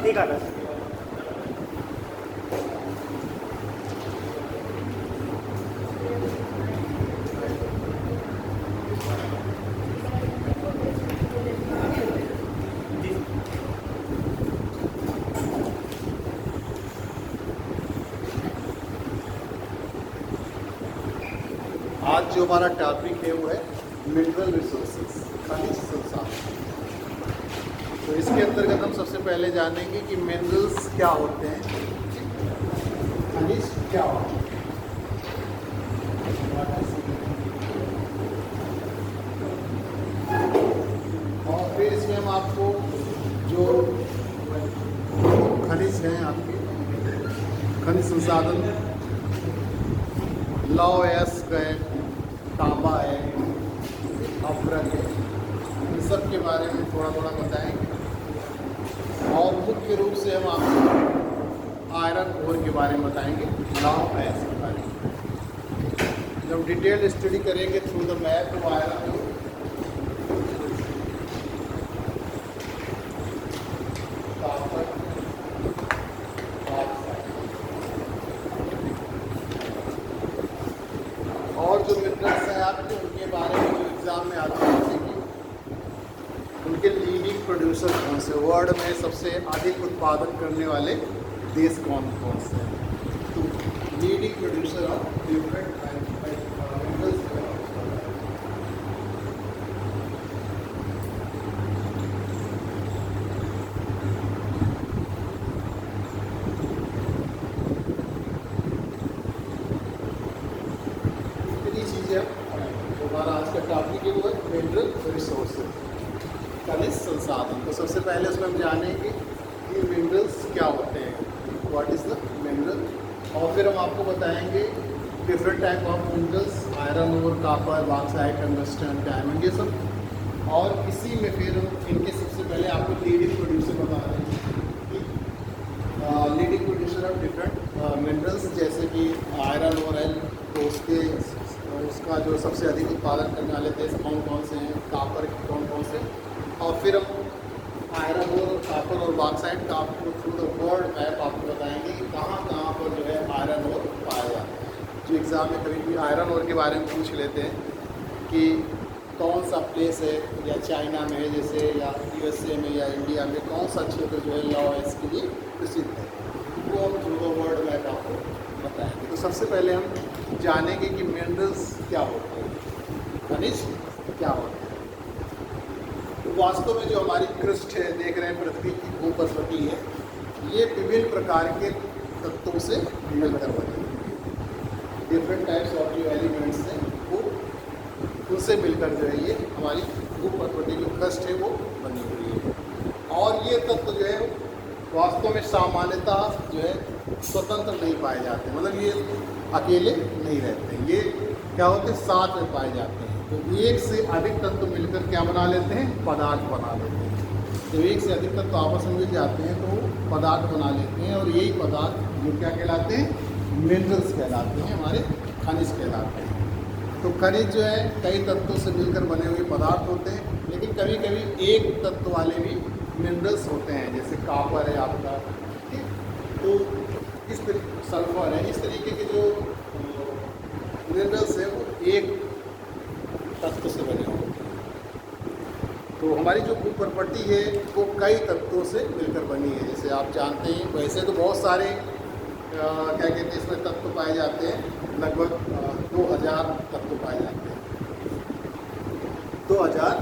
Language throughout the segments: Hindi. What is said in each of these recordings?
ठीक आता है। आज जो हमारा टॉपिक है वो है मिनरल रिसोर्सेज, खनिज संसाधन। तो इसके अंतर्गत हम सबसे पहले जानेंगे कि मिनरल्स क्या होते हैं, खनिज क्या होते हैं। और फिर इसमें हम आपको जो खनिज हैं, आपके खनिज संसाधन, लौह अयस्क है, तांबा है, अभ्रक है, इन सब के बारे में थोड़ा थोड़ा बताएंगे। और मुख्य रूप से हम आपको आयरन ओर के बारे में बताएंगे, लौह अयस्क के बारे में। जब डिटेल्ड स्टडी करेंगे through the map of iron ore, और जो मिनरल्स हैं आपके, उनके बारे में जो एग्ज़ाम में आते हैं, जैसे कि उनके लीडिंग प्रोड्यूसर कौन से, वर्ल्ड में सबसे अधिक उत्पादन करने वाले देश कौन कौन से हैं। तो leading producer of different minerals. हमारा आज का टॉपिक है वो है मिनरल रिसोर्सेज, खनिज संसाधन। तो सबसे पहले उसमें हम जानेंगे कि मिनरल्स क्या होते हैं, व्हाट इज़ द मिनरल। और फिर हम आपको बताएंगे different type of minerals, iron ore, copper, bauxite, tungsten, diamond, ये सब। और इसी में फिर हम इनके सबसे पहले आपको लीडिंग प्रोड्यूसर बता रहे हैं कि leading producer of different minerals, जैसे कि आयरन ओर है, तो उसका जो सबसे अधिक उत्पादन करने वाले देश कौन कौन से हैं, कॉपर के कौन कौन से। और फिर हम आयरन और कॉपर और बॉक्साइट का आपको थ्रू द वर्ल्ड मैप आपको बताएंगे कि कहाँ कहाँ पर जो है आयरन और पाया जाता है। जो एग्ज़ाम में कभी भी आयरन और के बारे में पूछ लेते हैं कि कौन सा प्लेस है, या चाइना में है जैसे, या USA में, या इंडिया में कौन सा क्षेत्र जो है लौह अयस्क के लिए प्रसिद्ध है, वो हम थ्रू द वर्ल्ड मैप आपको बताएंगे। तो सबसे पहले हम जानेंगे कि मिनरल्स क्या होते हैं, खनिज क्या होते हैं। तो वास्तव में जो हमारी क्रस्ट है, देख रहे हैं पृथ्वी की भूप्रकृति है, ये विभिन्न प्रकार के तत्वों से मिलकर बनी है। डिफरेंट टाइप्स ऑफ जो एलिमेंट्स हैं वो उनसे मिलकर जो है ये हमारी भूप्रकृति जो क्रस्ट है वो बनी हुई है। और ये तत्व जो है वास्तव में सामान्यतः जो है स्वतंत्र नहीं पाए जाते, मतलब ये अकेले नहीं रहते, ये क्या होते हैं, साथ में पाए जाते हैं। तो एक से अधिक तत्व मिलकर क्या बना लेते हैं, पदार्थ बना लेते हैं। तो एक से अधिक तत्व आपस में मिल जाते हैं तो पदार्थ बना लेते हैं, और यही पदार्थ जो क्या कहलाते हैं, मिनरल्स कहलाते हैं, हमारे खनिज कहलाते हैं। तो खनिज जो है कई तत्वों से मिलकर बने हुए पदार्थ होते हैं, लेकिन कभी कभी एक तत्व वाले भी मिनरल्स होते हैं, जैसे कॉपर है आपका, ठीक। तो इस सल्फर है, इस तरीके के जो मिनरल्स हैं वो एक तत्व से बने होते हैं। तो हमारी जो भूप्रकृति है वो कई तत्वों से मिलकर बनी है, जैसे आप जानते हैं। वैसे तो बहुत सारे क्या कहते हैं इसमें तत्व पाए जाते हैं, लगभग 2000 तत्व पाए जाते हैं, 2000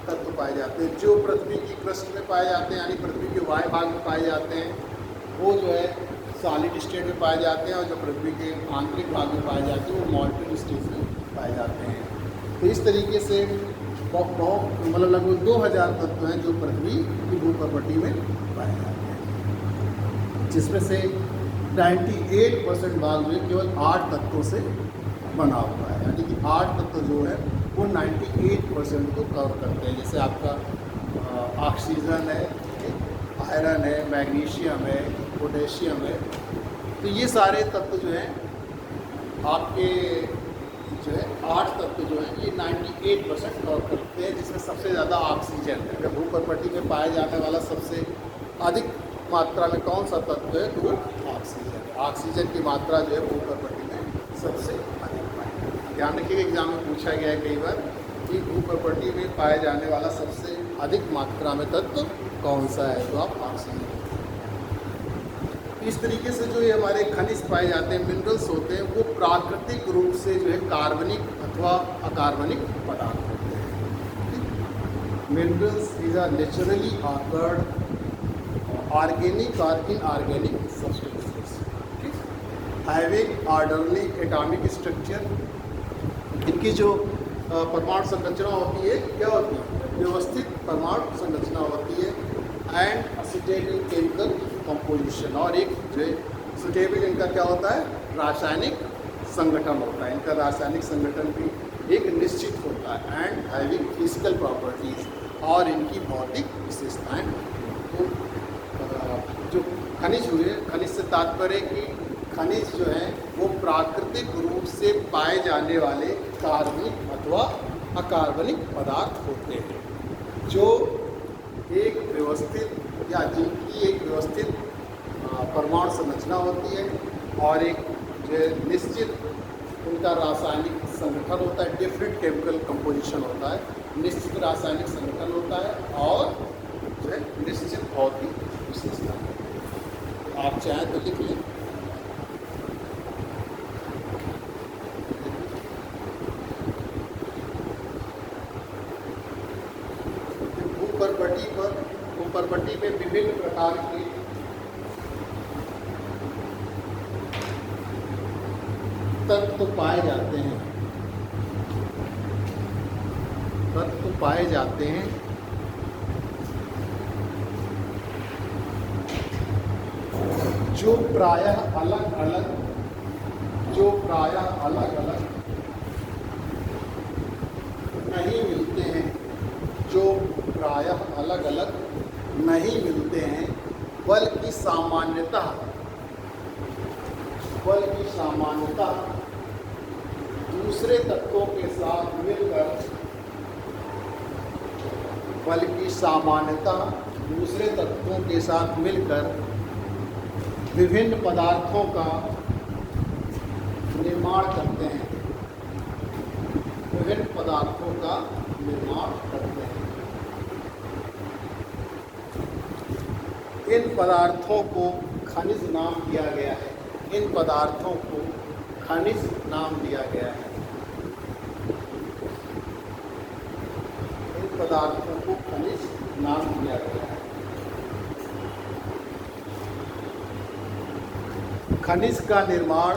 तत्व पाए जाते हैं जो पृथ्वी की क्रस्ट में पाए जाते हैं, यानी पृथ्वी के वायु भाग में पाए जाते हैं, वो जो है सॉलिड स्टेट में पाए जाते हैं। और जो पृथ्वी के आंतरिक भाग में पाए जाते हैं वो मॉलिक्यूलर स्टेज में पाए जाते हैं। तो इस तरीके से बहुत मतलब लगभग 2000 तत्व हैं जो पृथ्वी की भूप्रकृति में पाए जाते हैं, जिसमें से 98% भाग जो केवल 8 तत्वों से बना हुआ है, यानी कि 8 तत्व जो है वो 98% को कवर करते हैं। जैसे आपका ऑक्सीजन है, आयरन है, मैग्नीशियम है, पोटेशियम है। तो ये सारे तत्व जो हैं आपके जो है 8 तत्व जो हैं ये 98% कवर करते हैं, जिसमें सबसे ज़्यादा ऑक्सीजन है। अगर भूप्रकृति में पाए जाने वाला सबसे अधिक मात्रा में कौन सा तत्व है? तो ऑक्सीजन। ऑक्सीजन की मात्रा जो है भूपर्पट्टी में सबसे अधिक पाई जाती है। ध्यान रखिएगा, एग्जाम में पूछा गया है कई बार कि भूपर्पट्टी में पाए जाने वाला सबसे अधिक मात्रा में तत्व कौन सा है? तो आप ऑक्सीजन। इस तरीके से जो ये हमारे खनिज पाए जाते हैं, मिनरल्स होते हैं, वो प्राकृतिक रूप से जो है कार्बनिक अथवा अकार्बनिक पदार्थ होते हैं। Minerals is are naturally occurred organic और inorganic substances, having orderly atomic structure. इनकी जो परमाणु संरचना होती है, क्या होती है? व्यवस्थित परमाणु संरचना होती है। एंड स्टेबल केमिकल कंपोजिशन, और एक जो है स्टेबल इनका क्या होता है? रासायनिक संगठन होता है। इनका रासायनिक संगठन भी एक निश्चित होता है। एंड हैविंग फिजिकल प्रॉपर्टीज, और इनकी भौतिक विशेषताएं। तो जो खनिज हुए, खनिज से तात्पर्य कि खनिज जो है वो प्राकृतिक रूप से पाए जाने वाले कार्बनिक अथवा अकार्बनिक पदार्थ होते हैं, जो एक व्यवस्थित या जिनकी एक व्यवस्थित परमाणु संरचना होती है, और एक जो है निश्चित उनका रासायनिक संगठन होता है। डिफरेंट केमिकल कंपोजिशन होता है, निश्चित रासायनिक संगठन होता है, और जो है निश्चित भौतिक विशेषता। आप चाहें तो लिख लें। भूपर्पट्टी में विभिन्न प्रकार के तत्व पाए जाते हैं। तत्व पाए जाते हैं जो प्रायः अलग अलग नहीं मिलते हैं, जो प्रायः अलग अलग नहीं मिलते हैं, बल्कि सामान्यतः दूसरे तत्वों के साथ मिलकर विभिन्न पदार्थों का निर्माण करते हैं। इन पदार्थों को खनिज नाम दिया गया है। खनिज का निर्माण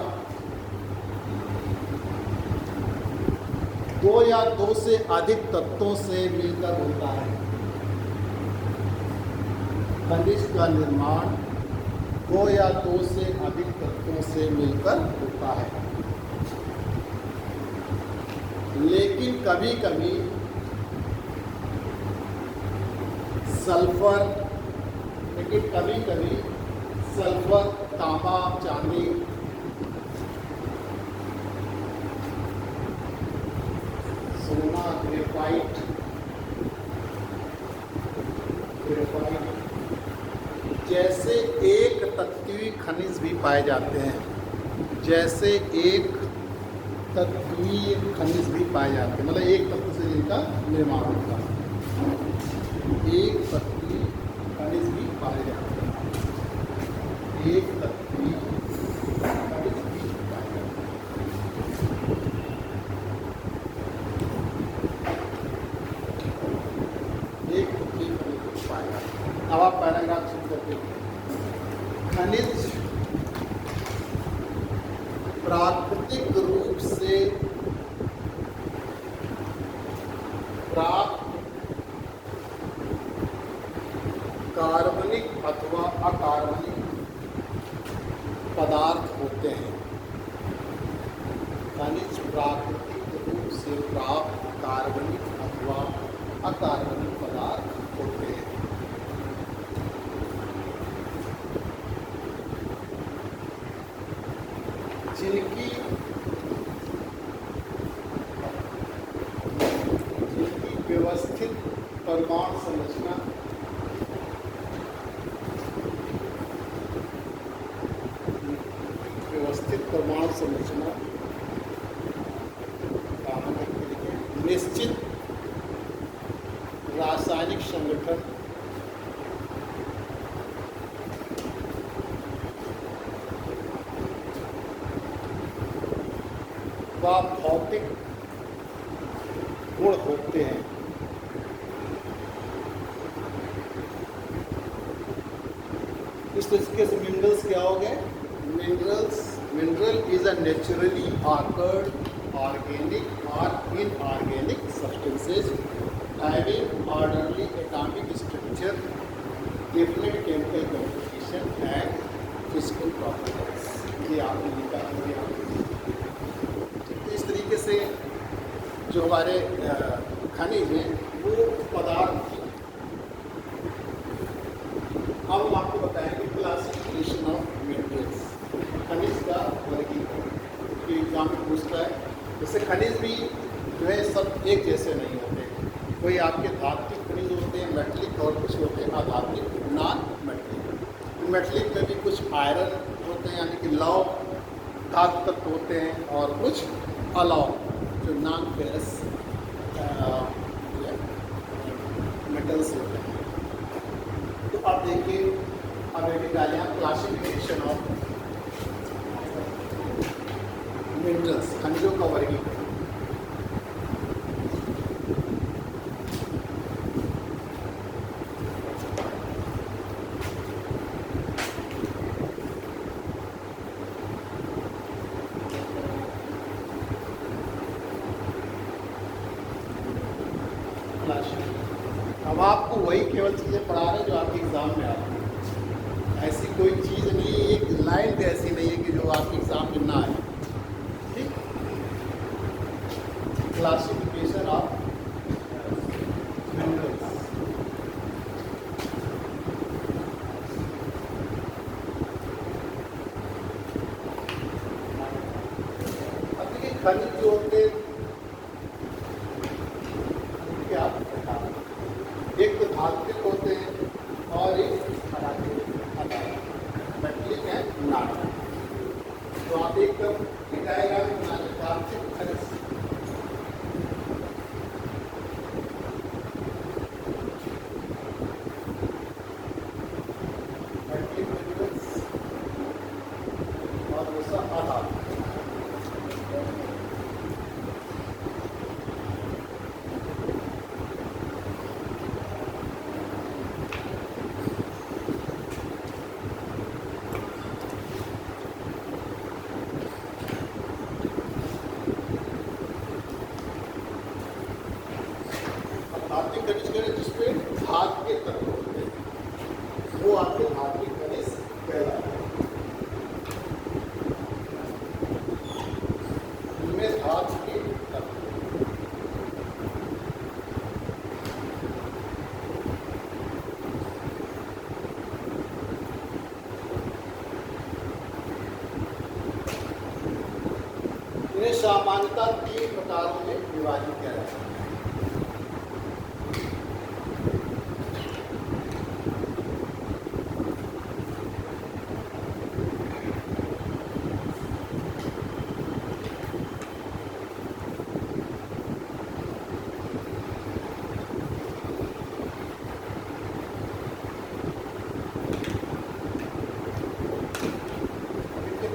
दो या दो से अधिक तत्वों से मिलकर होता है। खनिज का निर्माण दो या दो से अधिक तत्वों से मिलकर होता है, लेकिन कभी कभी सल्फर, तांबा, चांदी, सोना, ग्रेफाइट जैसे एक तत्वीय खनिज भी पाए जाते हैं। मतलब एक तत्व से जिनका निर्माण होता है, एक तत्वीय खनिज भी पाए जाते हैं। अब आप पैराग्राफ शुरू करते हैं। खनिज प्राकृतिक रूप से प्राप्त कार्बनिक अथवा अकार्बनिक पदार्थ होते हैं। खनिज प्राकृतिक रूप से प्राप्त कार्बनिक अथवा अकार्बनिक पदार्थ होते हैं, जिनकी व्यवस्थित परमाणु संरचना परमाणु संरचना निश्चित रासायनिक संगठन व भौतिक गुण होते हैं। इस तरीके से मिनरल्स क्या हो गए? Mineral is a naturally awkward organic or inorganic substances having orderly atomic structure, definite chemical composition and physical properties। ये आपने लिखा है यहाँ। तो इस तरीके से जो हमारे खनिज हैं वो पदार्थ हैं। अब हम आपको बताएंगे क्लासिफिकेशन ऑफ मिनरल्स, खनिज का वर्गीकरण। एग्जाम में पूछता है, जैसे खनिज भी जो है सब एक जैसे नहीं होते। कोई आपके धात्विक खनिज होते हैं मेटलिक, और कुछ होते हैं अधात्विक नॉन मेटलिक। मेटलिक में भी कुछ आयरन होते हैं यानी कि लौह धातु तत्व होते हैं, और कुछ अलौह जो नॉन फेरस मेटल्स होते हैं। तो आप देखिए, अब एक निकालें क्लासिफिकेशन ऑफ मिनरल्स, खनिजों का वर्गीकरण। अब आपको वही केवल चीज़ें पढ़ा रहे हैं जो आपके एग्ज़ाम में आती है। ऐसी कोई चीज़ नहीं है, एक लाइन भी ऐसी नहीं है कि जो आपके एग्ज़ाम में ना आए। ठीक, क्लासिफिकेशन ऑफ मिनरल्स। अब देखिए खनिज जो होते हैं क्या, एक तो धात्विक होते हैं और एक मेटलिक है नॉन। तो आप एक डायग्राम बनाने धात्विक खनिज, मेटलिक मिनरल्स और दूसरा अधात्विक। धात्विक खनिज करें जिसमें धातु के तत्व होते हैं, वो आपके धात्विक खनिज कहलाते हैं। इनमें धातु के तत्व, इन्हें सामान्यतः 3 प्रकारों में विभाजित किया जाता है।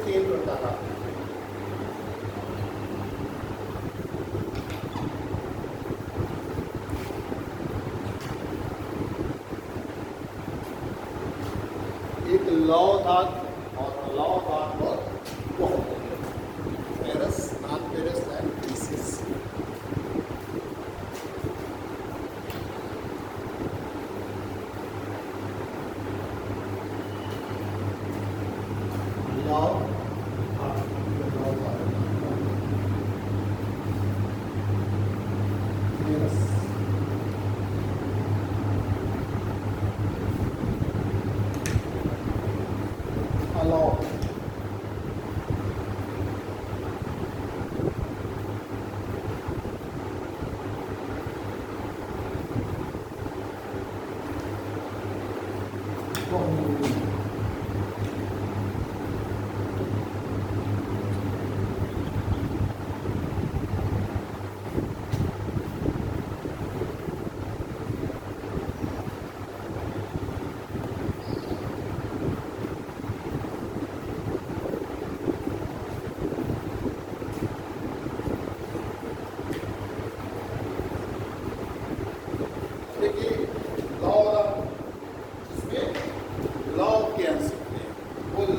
तीन प्रकार आते हैं। एक लौह धातु और अलौह धातु और बहुत ferrous, non ferrous and pieces. लौह अलौह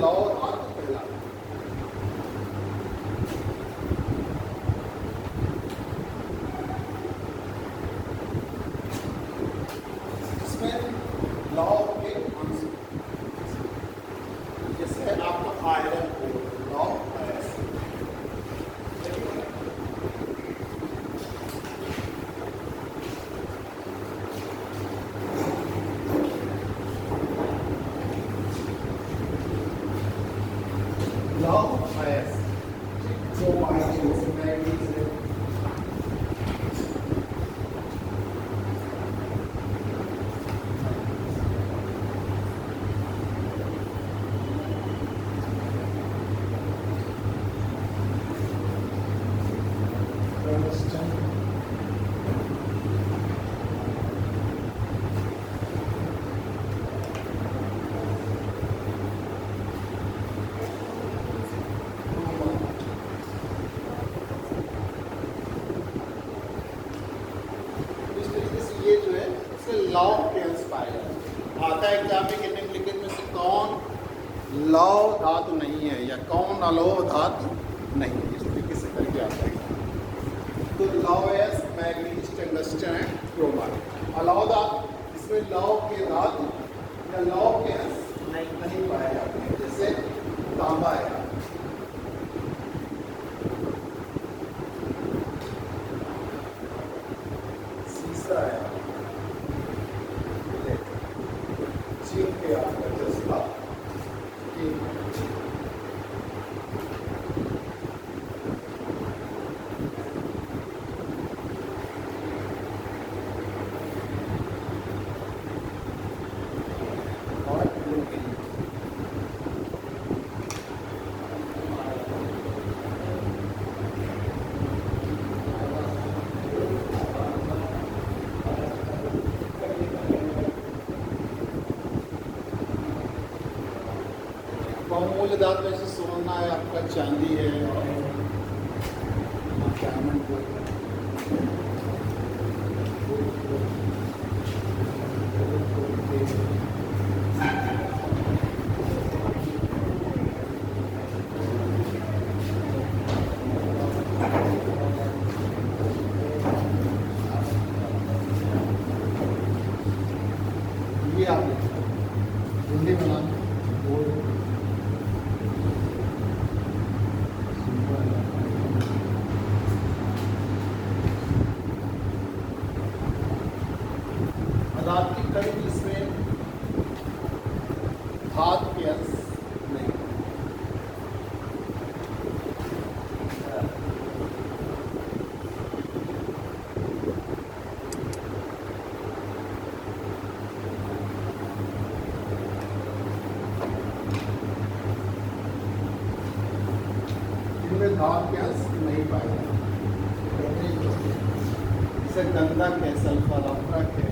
लौ धातु कहलाता है। लॉ के अंश जैसे आपका आयरन लॉ लौ के अंश पाए जाते आता है एग्जाम में कि निम्नलिखित में से कौन लौ धातु नहीं है या कौन अलोह धातु नहीं है, इस तरीके से करके आता है। तो लौ S manganese tungsten and क्रोमाइन Aloh धातु, इसमें लौ के धातु या लौ के अंश नहीं पाए जाते हैं, जैसे तांबा है, सीसा है, के आपका जज्बा और बहुमूल्य धातु वैसे सोना है, आपका चांदी है और डायमंड ये आप हिंदी बना की कड़ी जिसमें धातु के अंश नहीं, इनमें धातु के अंश नहीं पाए जाते, जैसे गंधक है, सल्फर अफरक है,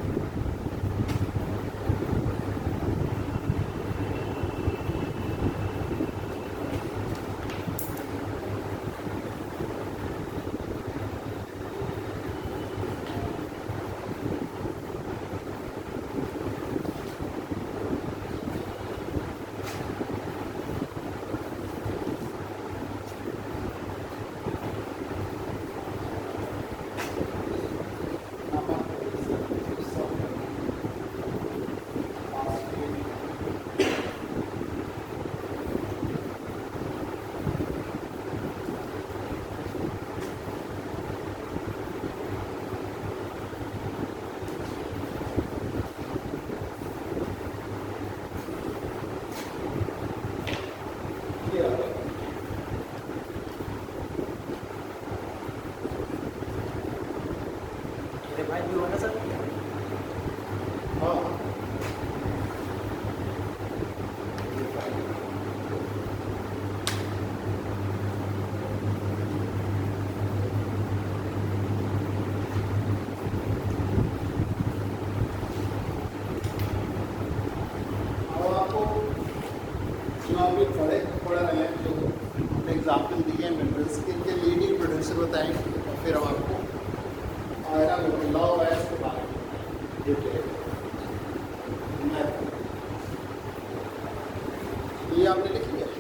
भाई भी होगा सर। हाँ अब आपको चुनाव भी पढ़ रहे हैं, जो हमने एग्जाम्पल दिए हैं मिनरल्स के लीडिंग प्रोड्यूसर बताएंगे, और फिर हम आपको आयरन लॉ वैस के बारे में डिटेल ये आपने लिखी है।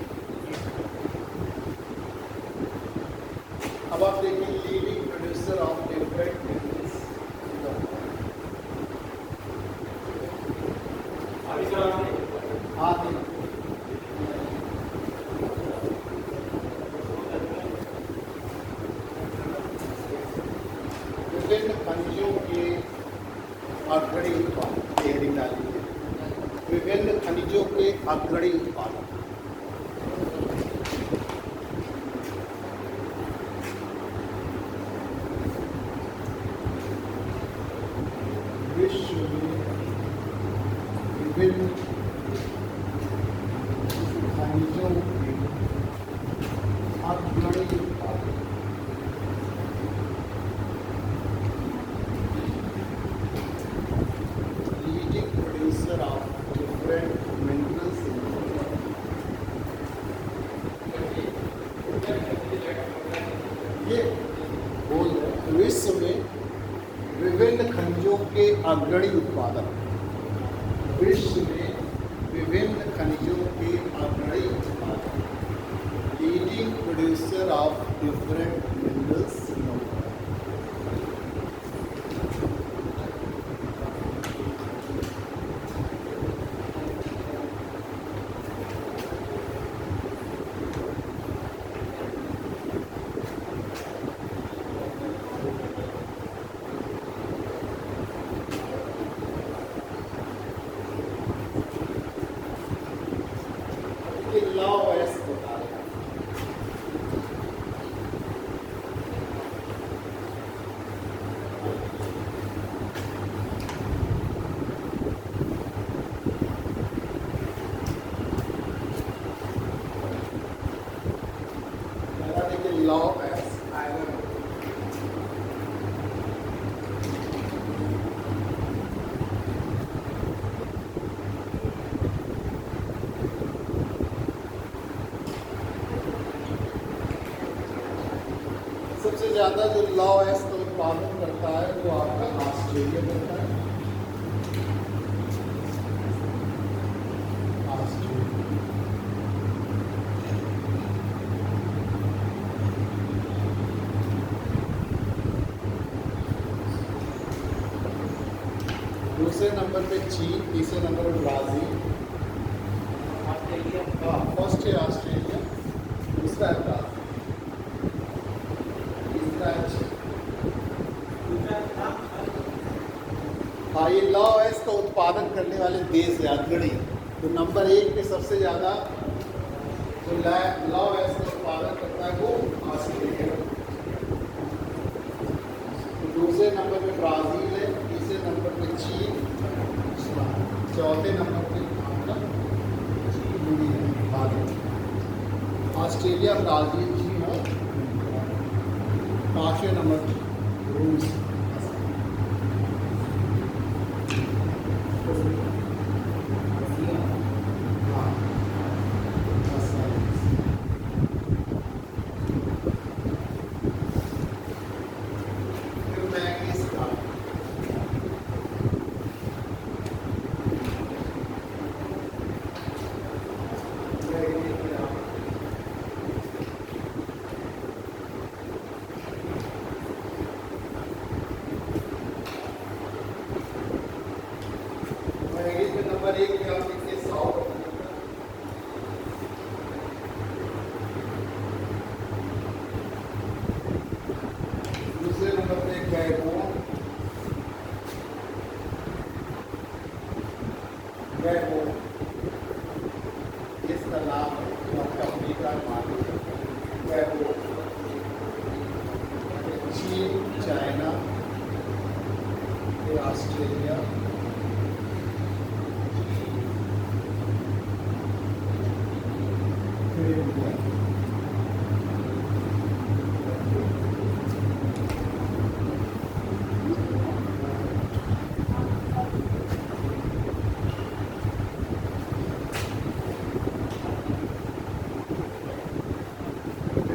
अग्रणी उत्पादक हेडिंग डालेंगे, विभिन्न खनिजों के अग्रणी उत्पादक। विश्व में विभिन्न खनिजों के अग्रणी उत्पादक। Leading producer of different minerals in ये बोल रहे विश्व में विभिन्न खनिजों के अग्रणी उत्पादक। विश्व में विभिन्न खनिजों के अग्रणी उत्पादक, leading producer of different minerals. Law as iron. सबसे ज्यादा जो लॉ एस का उत्पादन करता है वो आपका ऑस्ट्रेलिया करता है। दूसरे नंबर पे चीन, तीसरे नंबर पे ब्राज़ील, हाँ फर्स्ट है ऑस्ट्रेलिया, दूसरा है ब्राज़ील, तीसरा है चीन। हाँ ये लॉ एस का उत्पादन करने वाले देश है अग्रणी। तो नंबर 1 पे सबसे ज़्यादा जो लॉ एस का उत्पादन करता है वो ऑस्ट्रेलिया। दूसरे नंबर पे ब्राज़ील है, तीसरे नंबर पे चीन, चौथे नंबर पे भारत। ऑस्ट्रेलिया, ब्राज़ील, चीन और 5वें नंबर पे रूस। नंबर 1 पे आप देखिए 100, दूसरे नंबर पे गैबोन, इसका नाम है जो आपका अफ्रीका मालूम है। गैबोन, चीन, चाइना, ऑस्ट्रेलिया,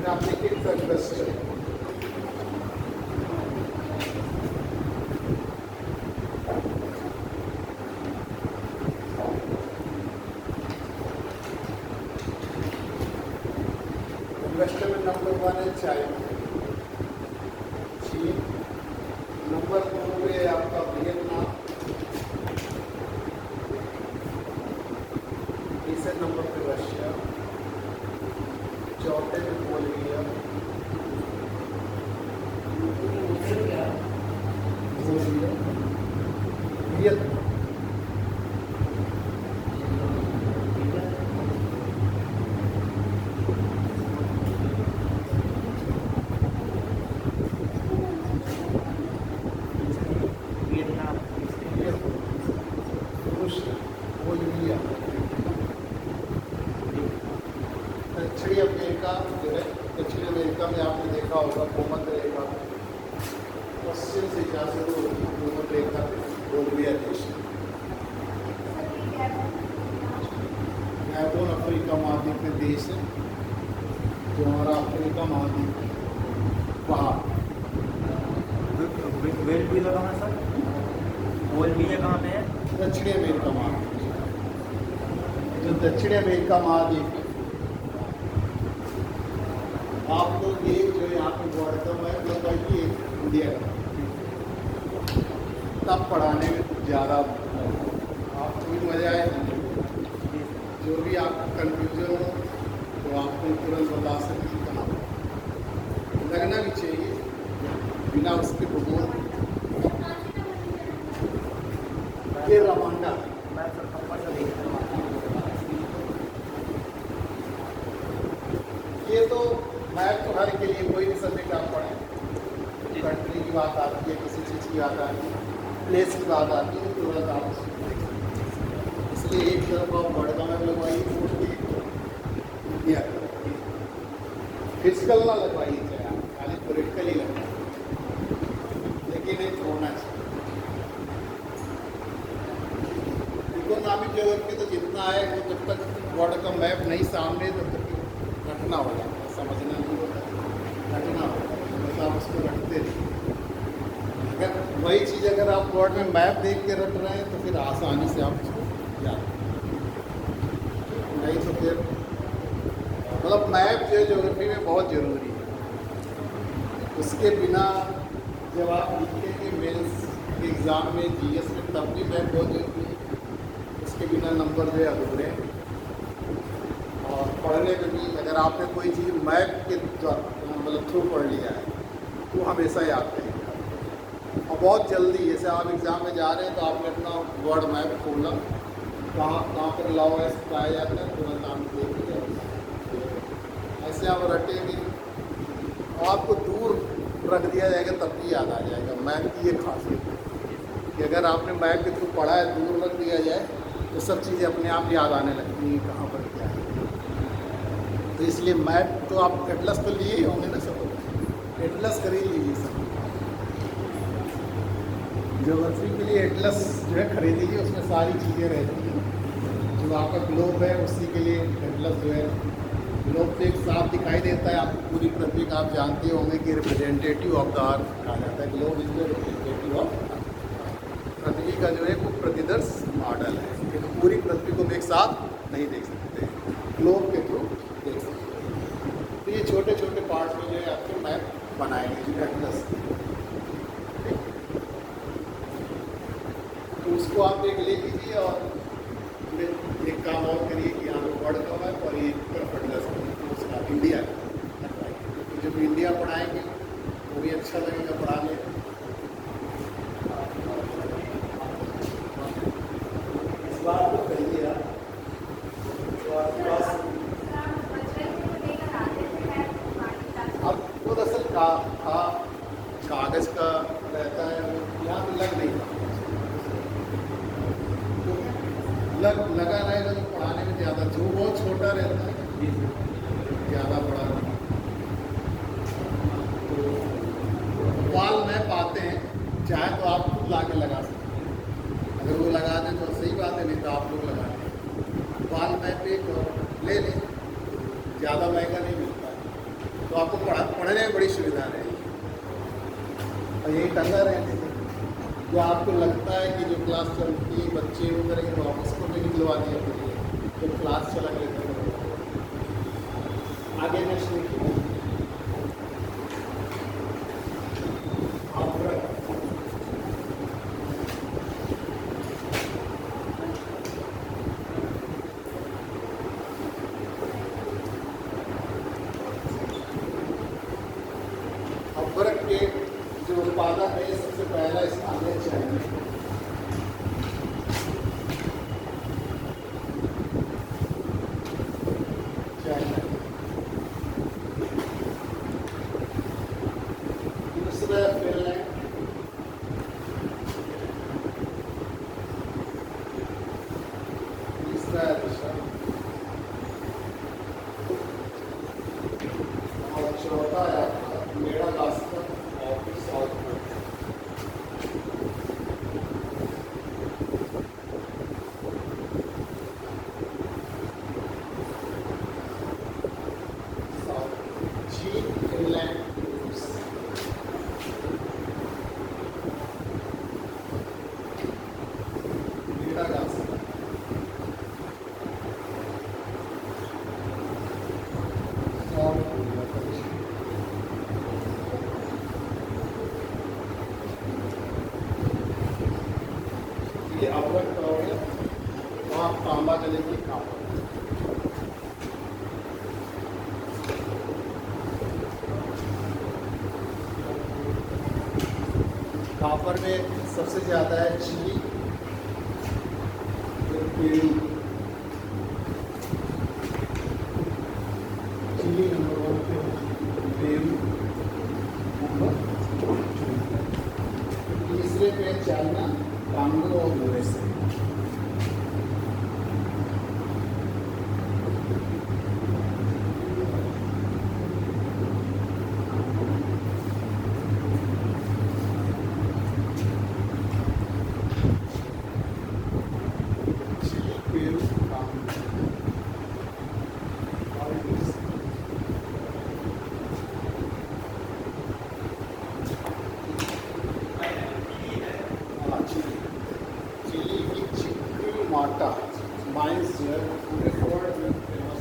आप देखिए क्लस्टर। क्लस्टर में नंबर 1 है चाइना, चीन, नंबर 2 पे आपका वियतनाम, तीसरे नंबर पे रशिया, चौथे पे बोलिविया, रियल वियतनाम। बोलिविया। दक्षिणी अमेरिका जो है, दक्षिण अमेरिका में आपने देखा होगा भूमध्य रेखा पश्चिम से जहाँ से वो भूमध्य रेखा पे बोलिविया देश है। गैबोन अफ्रीका महाद्वीप में देश है जो हमारा अफ्रीका महाद्वीप है वहाँ। वेल्विया कहाँ है सर? वेल्विया कहाँ पे है? दक्षिणी अमेरिका महाद्वीप, जो दक्षिणी अमेरिका महाद्वीप है। आप लोग ये जो यहाँ पे बॉर्डर है मतलब कि इंडिया का तब पढ़ाने में कुछ ज़्यादा आपको भी मज़ा आए। जो भी आपको कन्फ्यूजन हो तो आपको तुरंत बता सकें कहाँ लगना भी चाहिए बिना उसके भूगोल। ये रवांडा मैं सर कंपनी से देख रहा हूँ। ये तो मैथ तो हर के लिए कोई भी सब्जेक्ट आप पढ़ें, कंट्री की बात आती है, किसी चीज़ की बात आती है, प्लेस की बात आती है, तुरंत आप उसको देख सकते हैं। इसलिए एक तरफ आप बड़का में लगवाइए इंडिया फिजिकल ना लगवाइए चाहे आप खाली पोलिटिकल ही लगवाइए, लेकिन एक होना चाहिए। इकोनॉमिक ज्योग्राफी तो जितना है वो जब तक वर्ल्ड का मैप नहीं सामने तब तक रखना हो जाता है, समझना नहीं होता, रखना होता है, बस आप उसको रखते रहिए। अगर वही चीज़ अगर आप बोर्ड में मैप देख के रख रहे हैं तो फिर आसानी से आप उसको याद नहीं तो फिर मतलब मैप जो ज्योग्राफी में बहुत ज़रूरी है। उसके बिना जब आप लिखेंगे मेंस के एग्ज़ाम में जीएस में तब भी मैप बहुत ज़रूरी है, उसके बिना नंबर जो है अधूरे हैं। और पढ़ने में भी अगर आपने कोई चीज़ मैप के मतलब थ्रू पढ़ लिया है तो हमेशा याद रहेगा। और बहुत जल्दी जैसे आप एग्ज़ाम में जा रहे हैं तो आपने अपना वर्ड मैप खोला, कहाँ कहाँ पर लाओ ऐसे पाया जाता है, तुरंत आप देख लिया। ऐसे आप रटेंगे और आपको दूर रख दिया जाएगा तब भी याद आ जाएगा। मैप की ये खासियत है कि अगर आपने मैप के थ्रू पढ़ा है, दूर रख दिया जाए तो सब चीज़ें अपने आप याद आने लगती हैं कहाँ पर क्या है। तो इसलिए मैप तो आप एटलस तो लिए ही होंगे ना सब, एटलस खरीद लीजिए सब। ज्योग्राफी के लिए एटलस जो है खरीद लीजिए, उसमें सारी चीज़ें रहती हैं। जो आपका ग्लोब है उसी के लिए एटलस जो है, ग्लोब पे एक साफ दिखाई देता है आपको पूरी पृथ्वी का। आप जानते होंगे कि रिप्रेजेंटेटिव ऑफ द अर्थ कहा जाता है, globe is the representative of पृथ्वी का जो है वो प्रतिदर्श मॉडल है, क्योंकि पूरी पृथ्वी को हम एक साथ नहीं देख सकते, ग्लोब के थ्रू देख सकते हैं। तो ये छोटे छोटे पार्ट्स में जो है आपके मैप बनाएंगे एटलस, तो उसको आप एक ले लीजिए और एक काम और करिए कि यहाँ पर वर्ल्ड का मैप और एक तरफ एटलस उसका इंडिया का। तो जब इंडिया पढ़ाएंगे वो भी अच्छा लगेगा पढ़ाने। इस बात को कहिए आप तो आपके पास अब वो दरअसल कागज़ का रहता है, वो यहाँ पर लग नहीं पाता, लगा रहेगा तो पढ़ाने में ज़्यादा, जो बहुत छोटा रहता है ज़्यादा बड़ा रहता है। तो वाल मैप आते हैं, चाहे तो आप खुद ला के लगा सकते हैं, अगर वो लगा दें तो सही बात है, नहीं तो आप लोग लगा दें। वाल मैप एक ले लें, ज़्यादा महंगा नहीं मिलता है, तो आपको पढ़ने में बड़ी सुविधा रहेगी। और यही टंगा रहने से जो आपको लगता है कि जो क्लास चलती है बच्चे वो करेंगे तो आप उसको भी निकलवा दिया करिए, तो क्लास चला लेते हैं। आगे नेक्स्ट देखिए अब्रक के जो उत्पादन है सबसे पहला स्थान है चाइना। तांबा कलर की कॉपर। कॉपर में सबसे ज़्यादा है चिली, पेरू। चिली नंबर 1 पे, पेरू नंबर 2, तीसरे पे चाइना, कांगो और यूएसए। माटा माइंस जो है पूरे वर्ल्ड में फेमस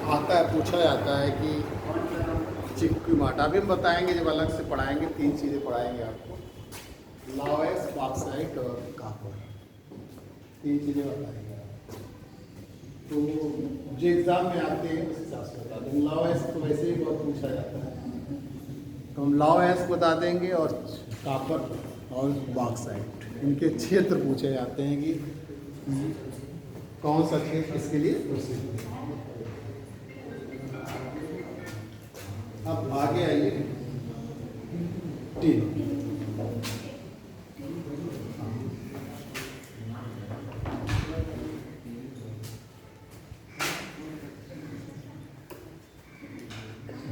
आता है। पूछा जाता है कि चिक्की माटा, अभी हम बताएंगे जब अलग से पढ़ाएंगे, 3 चीज़ें पढ़ाएंगे आपको, लावेस, बॉक्साइट और कॉपर, 3 चीज़ें बताएंगे आपको। तो जो एग्ज़ाम में आते हैं उस हिसाब से बता देंगे। लावेस तो वैसे ही बहुत पूछा जाता है, तो हम लावेस बता देंगे, और कॉपर और बॉक्साइट, इनके क्षेत्र पूछे जाते हैं कि कौन सा क्षेत्र किसके लिए प्रसिद्ध है। अब आगे आइए, टीन।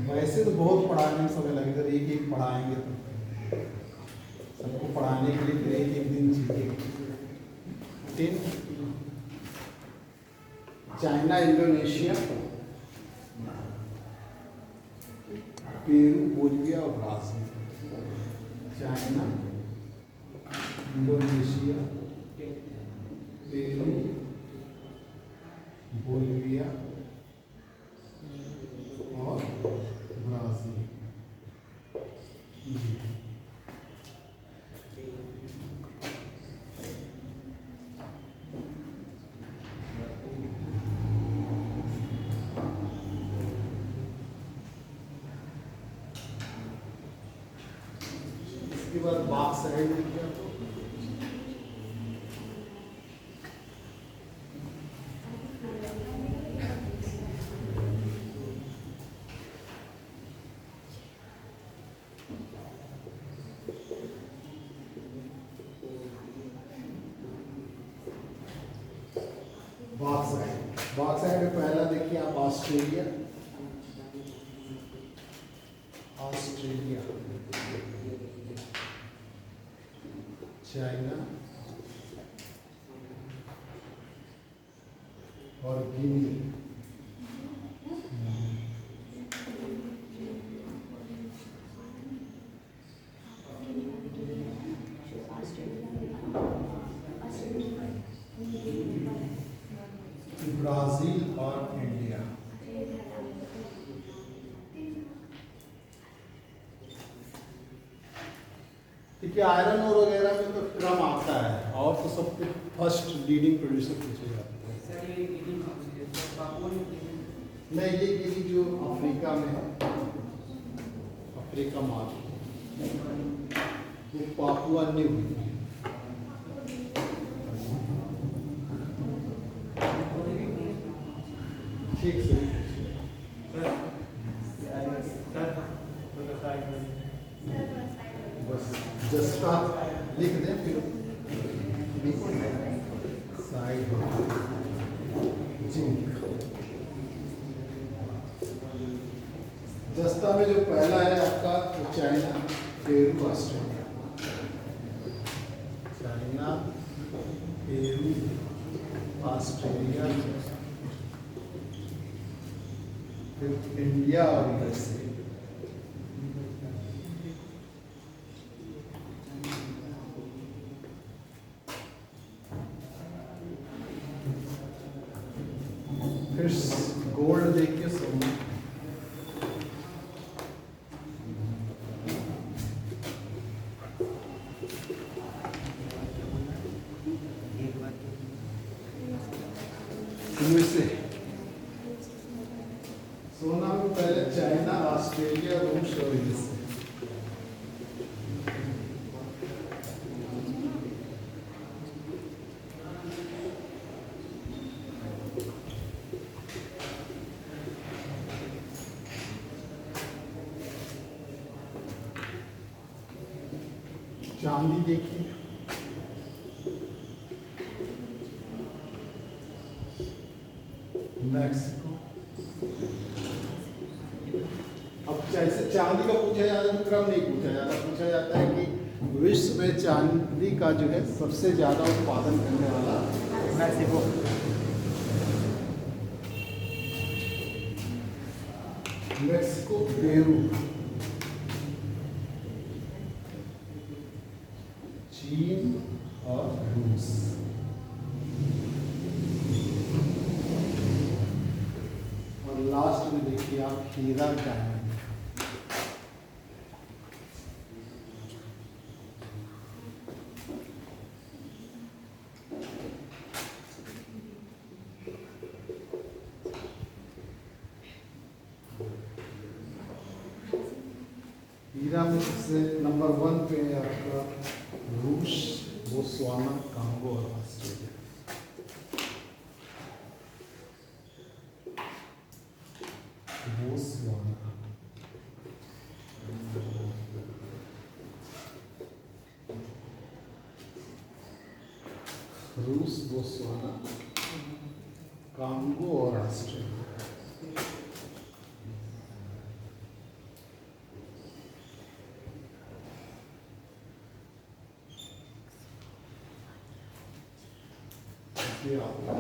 वैसे तो बहुत पढ़ाने में समय लगेगा, एक एक पढ़ाएंगे तो सबको पढ़ाने के लिए फिर एक दिन चाहिए। 10 चाइना, इंडोनेशिया, पेरू, बोलिविया और Brazil. China, Indonesia, Peru, Bolivia और ब्राज़ील। इसके बाद बॉक्साइट दिख गया, तो बॉक्साइट में पहला देखिए आप, ऑस्ट्रेलिया, चाइना और गिनी। ब्राज़ील और इंडिया। क्योंकि आयरन और वगैरह में तो क्रम आता है, और तो सबके फर्स्ट लीडिंग प्रोड्यूसर पूछे जाते हैं। नहीं, ये गिनी जो अफ्रीका में है, अफ्रीका माल, वो पापुआ न्यू गिनी। ठीक से बस जस्टा लिख दें, फिर साइड जिंक। जस्ता में जो पहला है आपका, तो China, Peru, Australia. China, Peru, Australia, फिर इंडिया और यूएसए। फिर गोल्ड देखिए, सोना, इनमें से सोना में पहले चाइना, ऑस्ट्रेलिया, रूस और यूएसए। चांदी देखिए, मैक्सिको। अब जैसे चांदी का पूछा जाता है तो क्रम नहीं पूछा जाता, पूछा जाता है कि विश्व में चांदी का जो है सबसे ज्यादा उत्पादन करने वाला मैक्सिको। मैक्सिको, पेरू, चीन और रूस। और लास्ट में देखिए आप हीरा, डायमंड। हीरा में सबसे नंबर 1 पे है आपका रूस, बोत्सवाना, कांगो और ऑस्ट्रेलिया। बोत्सवाना, रूस, बोत्सवाना, कांगो और ऑस्ट्रेलिया। ये आपका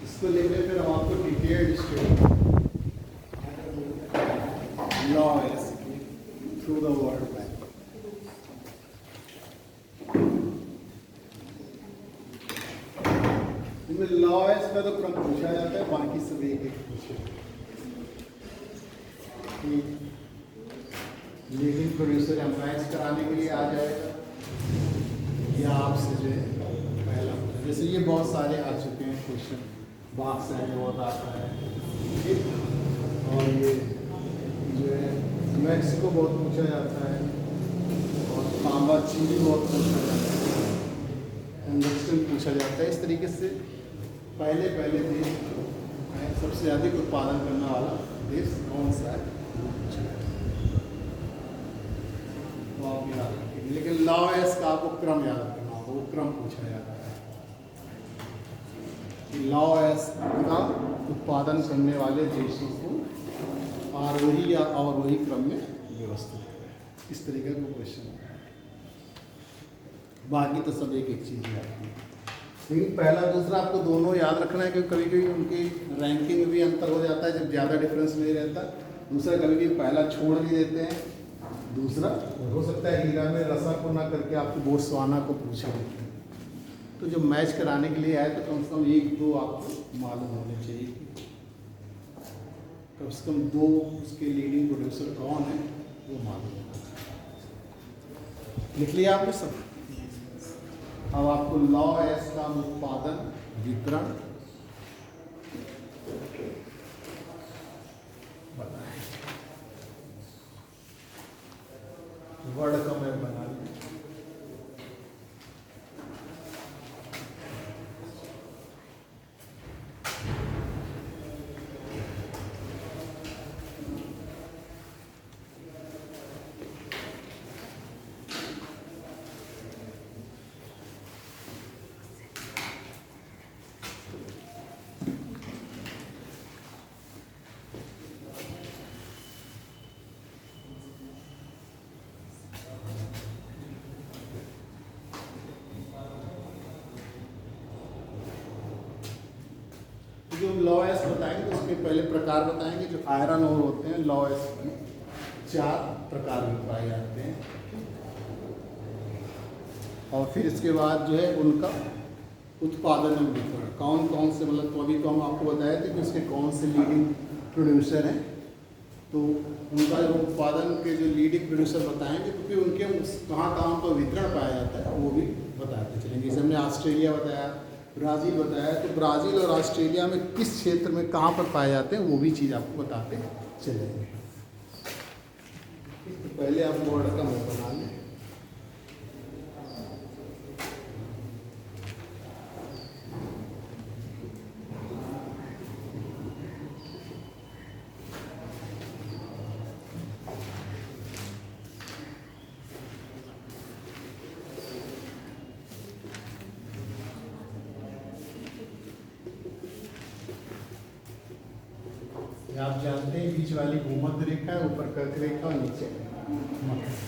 इसको लेकर फिर हम आपको detailed law through the world bank. इनमें लॉ का तो क्रम पूछा जाता है, बाकी सब एक एक पूछे। लीडिंग प्रोड्यूसर या मैच कराने के लिए आ जाएगा, या आपसे जो है पहला, जैसे ये बहुत सारे आ चुके हैं क्वेश्चन, बाक्स है बहुत आता है, ठीक। और ये जो है मैक्सिको बहुत पूछा जाता है, और तांबा, चीनी बहुत पूछा जाता है, इंडस्ट्रियल पूछा जाता है। इस तरीके से पहले देश है, सबसे अधिक उत्पादन करने वाला देश कौन सा है, तो आप याद रखेंगे। लेकिन लॉ एस का आपको क्रम याद रखना होगा, वो क्रम पूछा जाता है कि लॉ एस का उत्पादन करने वाले देशों को आरोही या अवरोही क्रम में व्यवस्थित करें। इस तरीके का क्वेश्चन है। बाकी तो सब एक एक चीज़ याद है, लेकिन पहला दूसरा आपको दोनों याद रखना है, क्योंकि कभी कभी उनकी रैंकिंग में भी अंतर हो जाता है जब ज़्यादा डिफरेंस नहीं रहता। दूसरा कभी कभी पहला छोड़ भी देते हैं, दूसरा हो सकता है हीरा में रसा को ना करके आपको बोत्सवाना को पूछे। तो जो मैच कराने के लिए आए तो कम से कम 1-2 आपको मालूम होने चाहिए, कम से कम 2 उसके लीडिंग प्रोड्यूसर कौन है वो मालूम होगा। लिख लिया आपने सब। अब आपको लॉ एस का उत्पादन, वितरण बताएं। वर्ड का मैं बना लूँ। जो लॉ एस बताएंगे तो उसके पहले प्रकार बताएंगे। जो आयरन ओर होते हैं लॉ एस में 4 प्रकार में पाए जाते हैं, और फिर इसके बाद जो है उनका उत्पादन में वितरण, कौन कौन से, मतलब तो अभी तो हम आपको बताए थे कि उसके कौन से लीडिंग प्रोड्यूसर हैं, तो उनका जो उत्पादन के जो लीडिंग प्रोड्यूसर बताएंगे तो फिर उनके कहाँ कहाँ पर वितरण पाया जाता है वो भी बताते चलेंगे। जैसे हमने ऑस्ट्रेलिया बताया, ब्राज़ील बताया, तो ब्राज़ील और ऑस्ट्रेलिया में किस क्षेत्र में कहाँ पर पाए जाते हैं वो भी चीज़ आपको बताते चलेंगे। तो पहले आप बॉर्डर का मैप बना लें। आप जानते हैं बीच वाली भूमध्य रेखा है, ऊपर कर्क रेखा और नीचे मकर।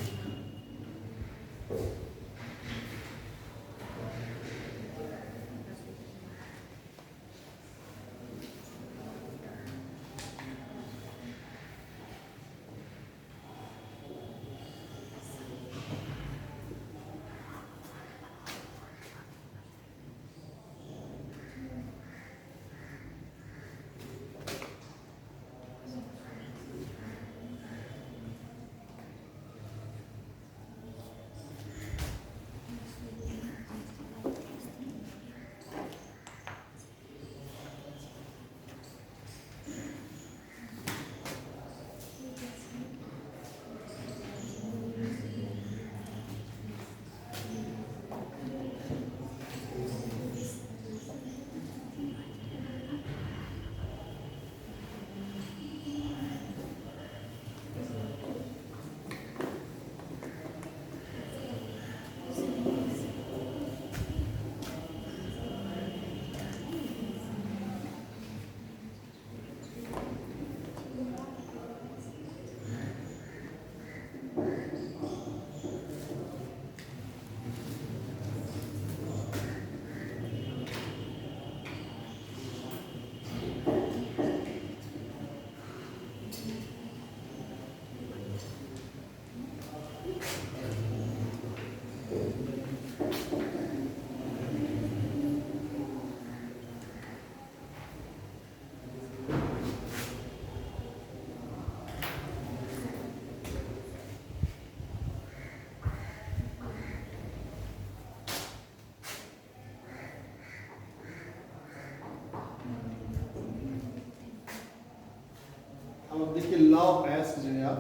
अब देखिए लॉ ऑफ एस जो है आप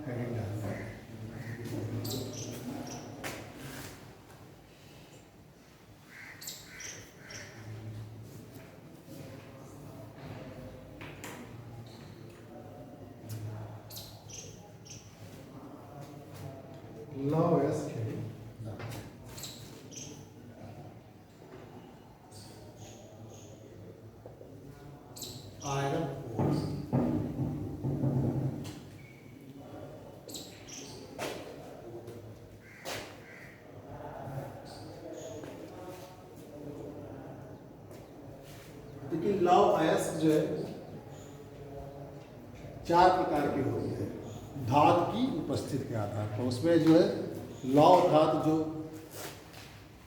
हेडिंग डालते हैं। Law of S heading iron force. देखिए लॉ ऑफ एस जो है चार प्रकार की होती है धातु की उपस्थिति के आधार पर। उसमें जो है लॉ ऑफ धातु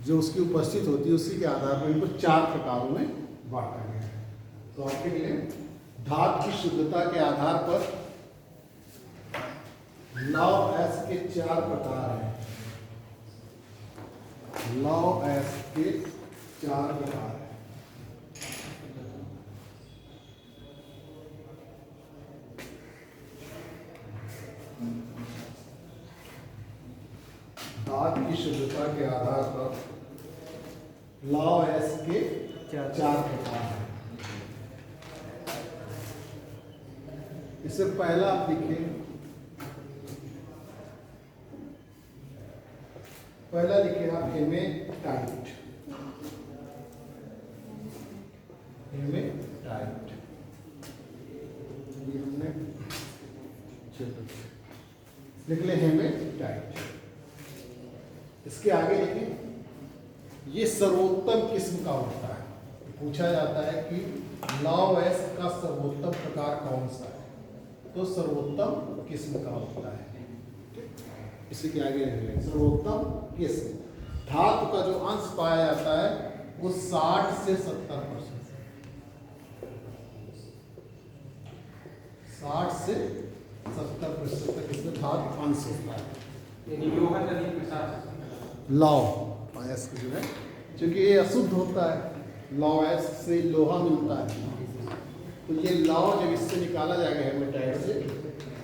जो उसकी उपस्थित होती है उसी के आधार पर इनको चार प्रकारों में बांटा गया है। तो आपके लिए धातु की शुद्धता के आधार पर लॉ ऑफ एस के चार प्रकार हैं। लॉ ऑफ एस के चार प्रकार हैं। धातु की शुद्धता के आधार पर लॉ एस के चार प्रकार हैं। इससे पहला आप लिखें, पहला लिखे आप हेमेटाइट। हेमेटाइट ये हमने लिख ले हेमेटाइट। इसके आगे लिखें ये सर्वोत्तम किस्म का होता है। पूछा जाता है कि लॉ एस का सर्वोत्तम प्रकार कौन सा है, तो सर्वोत्तम किस्म का होता है। इसी के आगे लिखें सर्वोत्तम किस्म। धातु का जो अंश पाया जाता है वो 60 से 70%, 60 से 70% तक इसमें धातु अंश होता है। लौह अयस्क जो है, क्योंकि ये अशुद्ध होता है, लौह अयस्क से लोहा मिलता है, तो ये लौह जब इससे निकाला जाएगा हेमेटाइट से,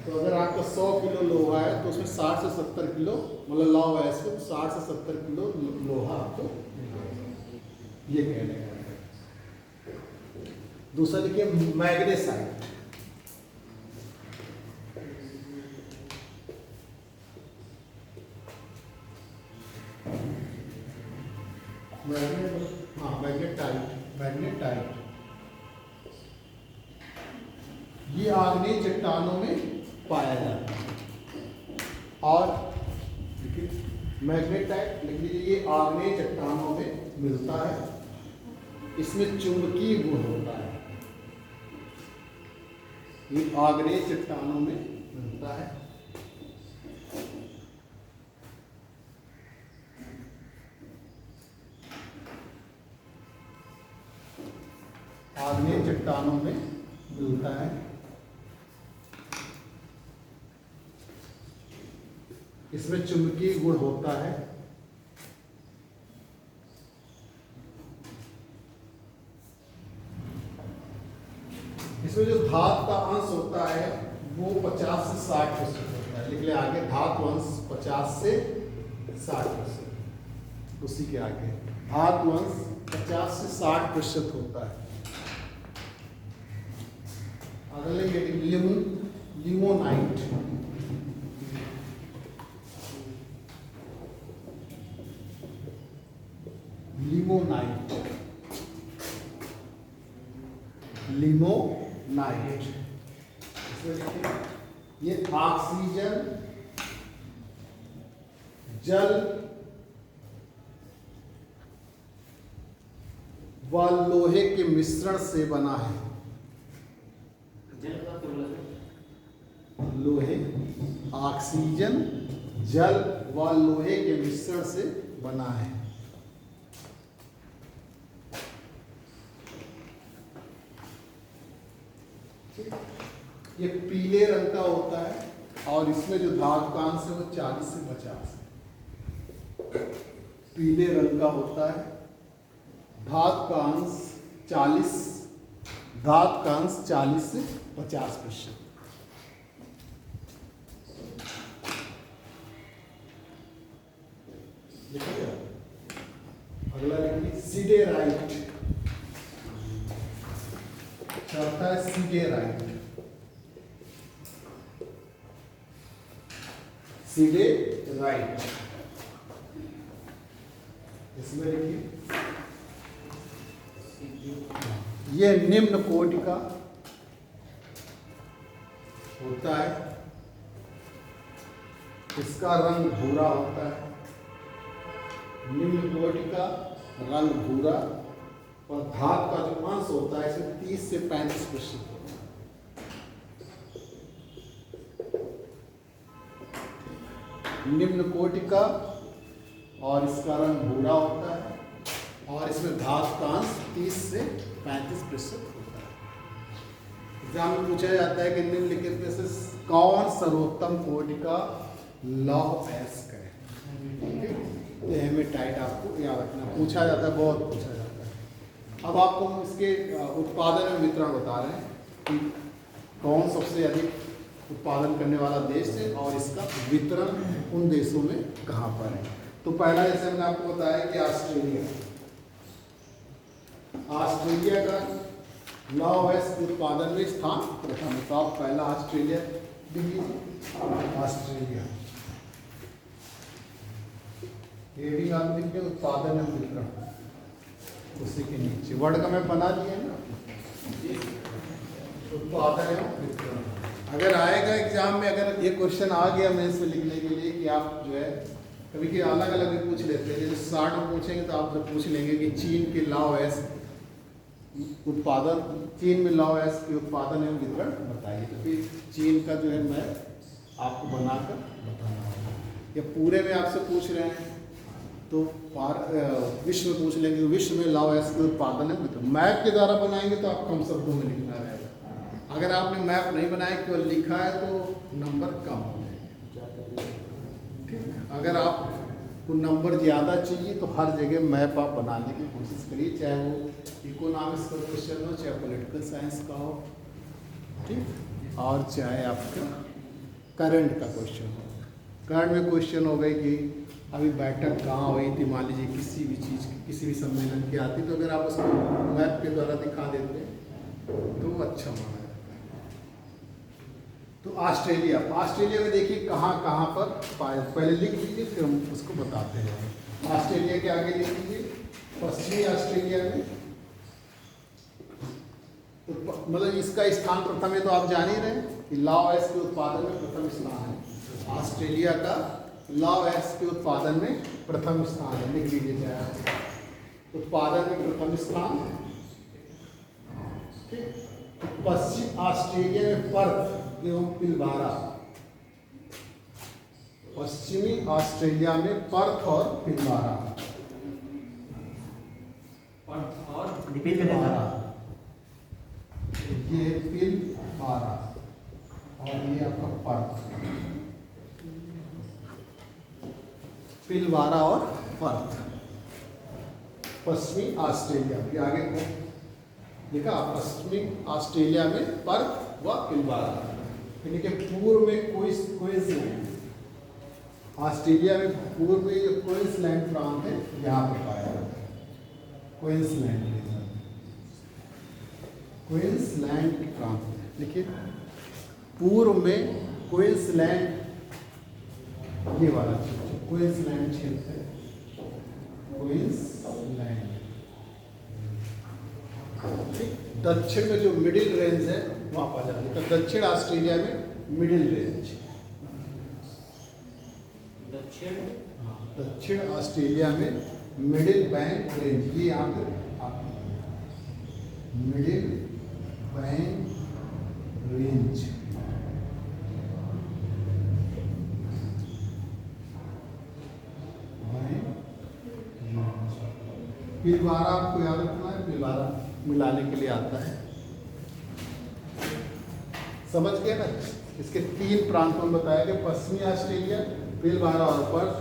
तो अगर आपका 100 किलो लोहा है तो उसमें 60 से 70 किलो मतलब लौह अयस्क 60 से 70 किलो लोहा आपको, ये कहने का है। दूसरा देखिए मैग्नेसाइट, मैग्नेटाइट ये आग्नेय चट्टानों में पाया जाता है। और देखिए मैग्नेटाइट लिख लीजिए, ये आग्नेय चट्टानों में मिलता है, इसमें चुंबकीय गुण होता है, ये आग्नेय चट्टानों में मिलता है। आग्नेय चट्टानों में मिलता है, इसमें चुंबकीय गुण होता है। इसमें जो धातु का अंश होता है वो 50 से 60% होता है। लिख ले आगे, धातु अंश 50 से 60%, उसी के आगे धातु अंश 50 से 60% होता है। अगले लिमोनाइट, लिमोनाइट इसमें देखिए, ये ऑक्सीजन, जल व लोहे के मिश्रण से बना है। लोहे, ऑक्सीजन, जल व लोहे के मिश्रण से बना है। ये पीले रंग का होता है और इसमें जो धातु का अंश है वो 40 से 50 है। पीले रंग का होता है, धातु का अंश 40, धातु का अंश 40 से 50%। अगला देखिए सीडेराइट, चौथा है सीडेराइट। सीडेराइट इसमें देखिए, ये निम्न कोटि का होता है, इसका रंग भूरा होता है। निम्न कोटि का रंग भूरा और धातु का जो अंश होता है इसमें 30 से 35% होता है। निम्न कोटि का और इसका रंग भूरा होता है और इसमें धातु का अंश 30 से 35% होता है। एग्जाम में पूछा जाता है कि निम्नलिखित में से कौन सर्वोत्तम कोटि का लौह अयस्क है। ये हेमेटाइट आपको याद रखना, पूछा जाता है, बहुत पूछा जाता है। अब आपको हम इसके उत्पादन और वितरण बता रहे हैं कि कौन सबसे अधिक उत्पादन करने वाला देश है और इसका वितरण उन देशों में कहाँ पर है। तो पहला जैसे मैंने आपको बताया कि ऑस्ट्रेलिया का लौह अयस्क उत्पादन में स्थान प्रथम है। तो आप पहला ऑस्ट्रेलिया देखिए, ऑस्ट्रेलिया हेडिंग आप लिखिए उत्पादन एवं वितरण, उसी के नीचे वर्ड का मैं बना दिया ना, उत्पादन एवं वितरण। अगर आएगा एग्जाम में, अगर ये क्वेश्चन आ गया मेंस में लिखने के लिए कि आप जो है कभी कि अलग अलग भी पूछ लेते हैं, जैसे 60 में पूछेंगे तो आप जब पूछ लेंगे कि चीन के लौह अयस्क उत्पादन, चीन में लौह अयस्क के उत्पादन एवं वितरण बताइए, तो फिर चीन का जो है मैं आपको बनाकर बताना होगा। या पूरे में आपसे पूछ रहे हैं तो विश्व में पूछ लेंगे विश्व में लौह अयस्क के उत्पादन है, तो मैप के द्वारा बनाएंगे तो आप कम शब्दों में लिखना रहेगा। अगर आपने मैप नहीं बनाया केवल लिखा है तो नंबर कम हो जाएंगे। ठीक है, अगर आपको नंबर ज़्यादा चाहिए तो हर जगह मैप आप बनाने की कोशिश करिए, चाहे वो इकोनॉमिक्स का क्वेश्चन हो, चाहे पॉलिटिकल साइंस का हो, ठीक, और चाहे आपका करंट का क्वेश्चन हो। करंट में क्वेश्चन हो गई कि अभी बैठक कहाँ हुई थी, मान लीजिए किसी भी चीज़ की, किसी भी सम्मेलन की आती, तो अगर आप उसको मैप के द्वारा दिखा देते तो वो अच्छा माना जाता है। तो ऑस्ट्रेलिया में देखिए कहाँ कहाँ पर पाए, पहले लिख लीजिए फिर हम उसको बताते हैं। ऑस्ट्रेलिया के आगे लिख लीजिए पश्चिमी ऑस्ट्रेलिया में, तो मतलब इसका स्थान प्रथम है, तो आप जान ही रहे हैं कि लौह अयस्क के उत्पादन में प्रथम स्थान है। ऑस्ट्रेलिया का लौह अयस्क के उत्पादन में प्रथम स्थान है, लिख लीजिए जाए उत्पादन में प्रथम स्थान। ठीक, पश्चिम ऑस्ट्रेलिया में पर्थ एवं पिलबारा, पश्चिमी ऑस्ट्रेलिया में पर्थ और पिलबारा, और रिपीट करें ये पिलबारा और ये आपका पर्थ, पिलबारा और पर्थ पश्चिमी ऑस्ट्रेलिया के आगे को देखा, पश्चिमी ऑस्ट्रेलिया में पर्थ व पिलबारा, यानी कि पूर्व में क्वींसलैंड, ऑस्ट्रेलिया में पूर्व में जो क्वींसलैंड प्रांत है यहाँ पर पाया जाता है। क्वींसलैंड प्रांत देखिए, पूर्व में क्वींसलैंड, ये वाला क्वींसलैंड क्षेत्र है, क्वींसलैंड। ठीक, दक्षिण में जो मिडिल रेंज है वहाँ पा जाती है, तो दक्षिण ऑस्ट्रेलिया में मिडिल रेंज, दक्षिण ऑस्ट्रेलिया में मिडिल बैंक रेंज, ये यहाँ पे मिडिल बैंक रेंज। पिलबारा आपको याद रखना है, पिलबारा मिलाने के लिए आता है, समझ गए ना। इसके 3 प्रांतों में बताया गया, पश्चिमी ऑस्ट्रेलिया पिलबारा और पर्थ,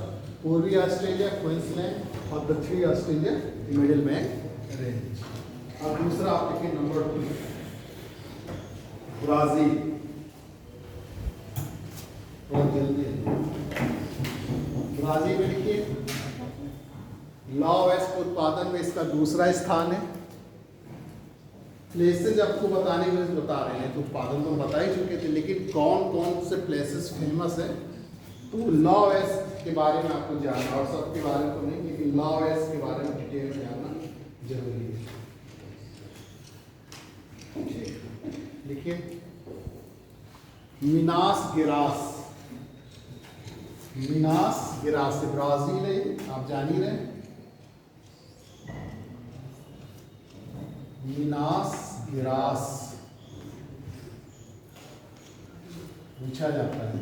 पूर्वी ऑस्ट्रेलिया क्वींसलैंड और दक्षिणी ऑस्ट्रेलिया मिडिल बैंक रेंज। अब दूसरा आप देखिए नंबर 2 ब्राजील, बहुत जल्दी ब्राजील में लिखिए लौह अयस्क उत्पादन में इसका दूसरा स्थान है। प्लेसेज आपको बताने में बता रहे हैं, तो उत्पादन तो बता ही चुके थे, लेकिन कौन कौन से प्लेसेस फेमस है, तो लौह अयस्क के बारे में आपको जानना, और सबके बारे में तो नहीं, लेकिन लौह अयस्क के बारे में डिटेल में जानना जरूरी है। देखिए मिनास गिरास से ब्राजील है, आप जान ही रहे। मिनास गिरास पूछा जाता है,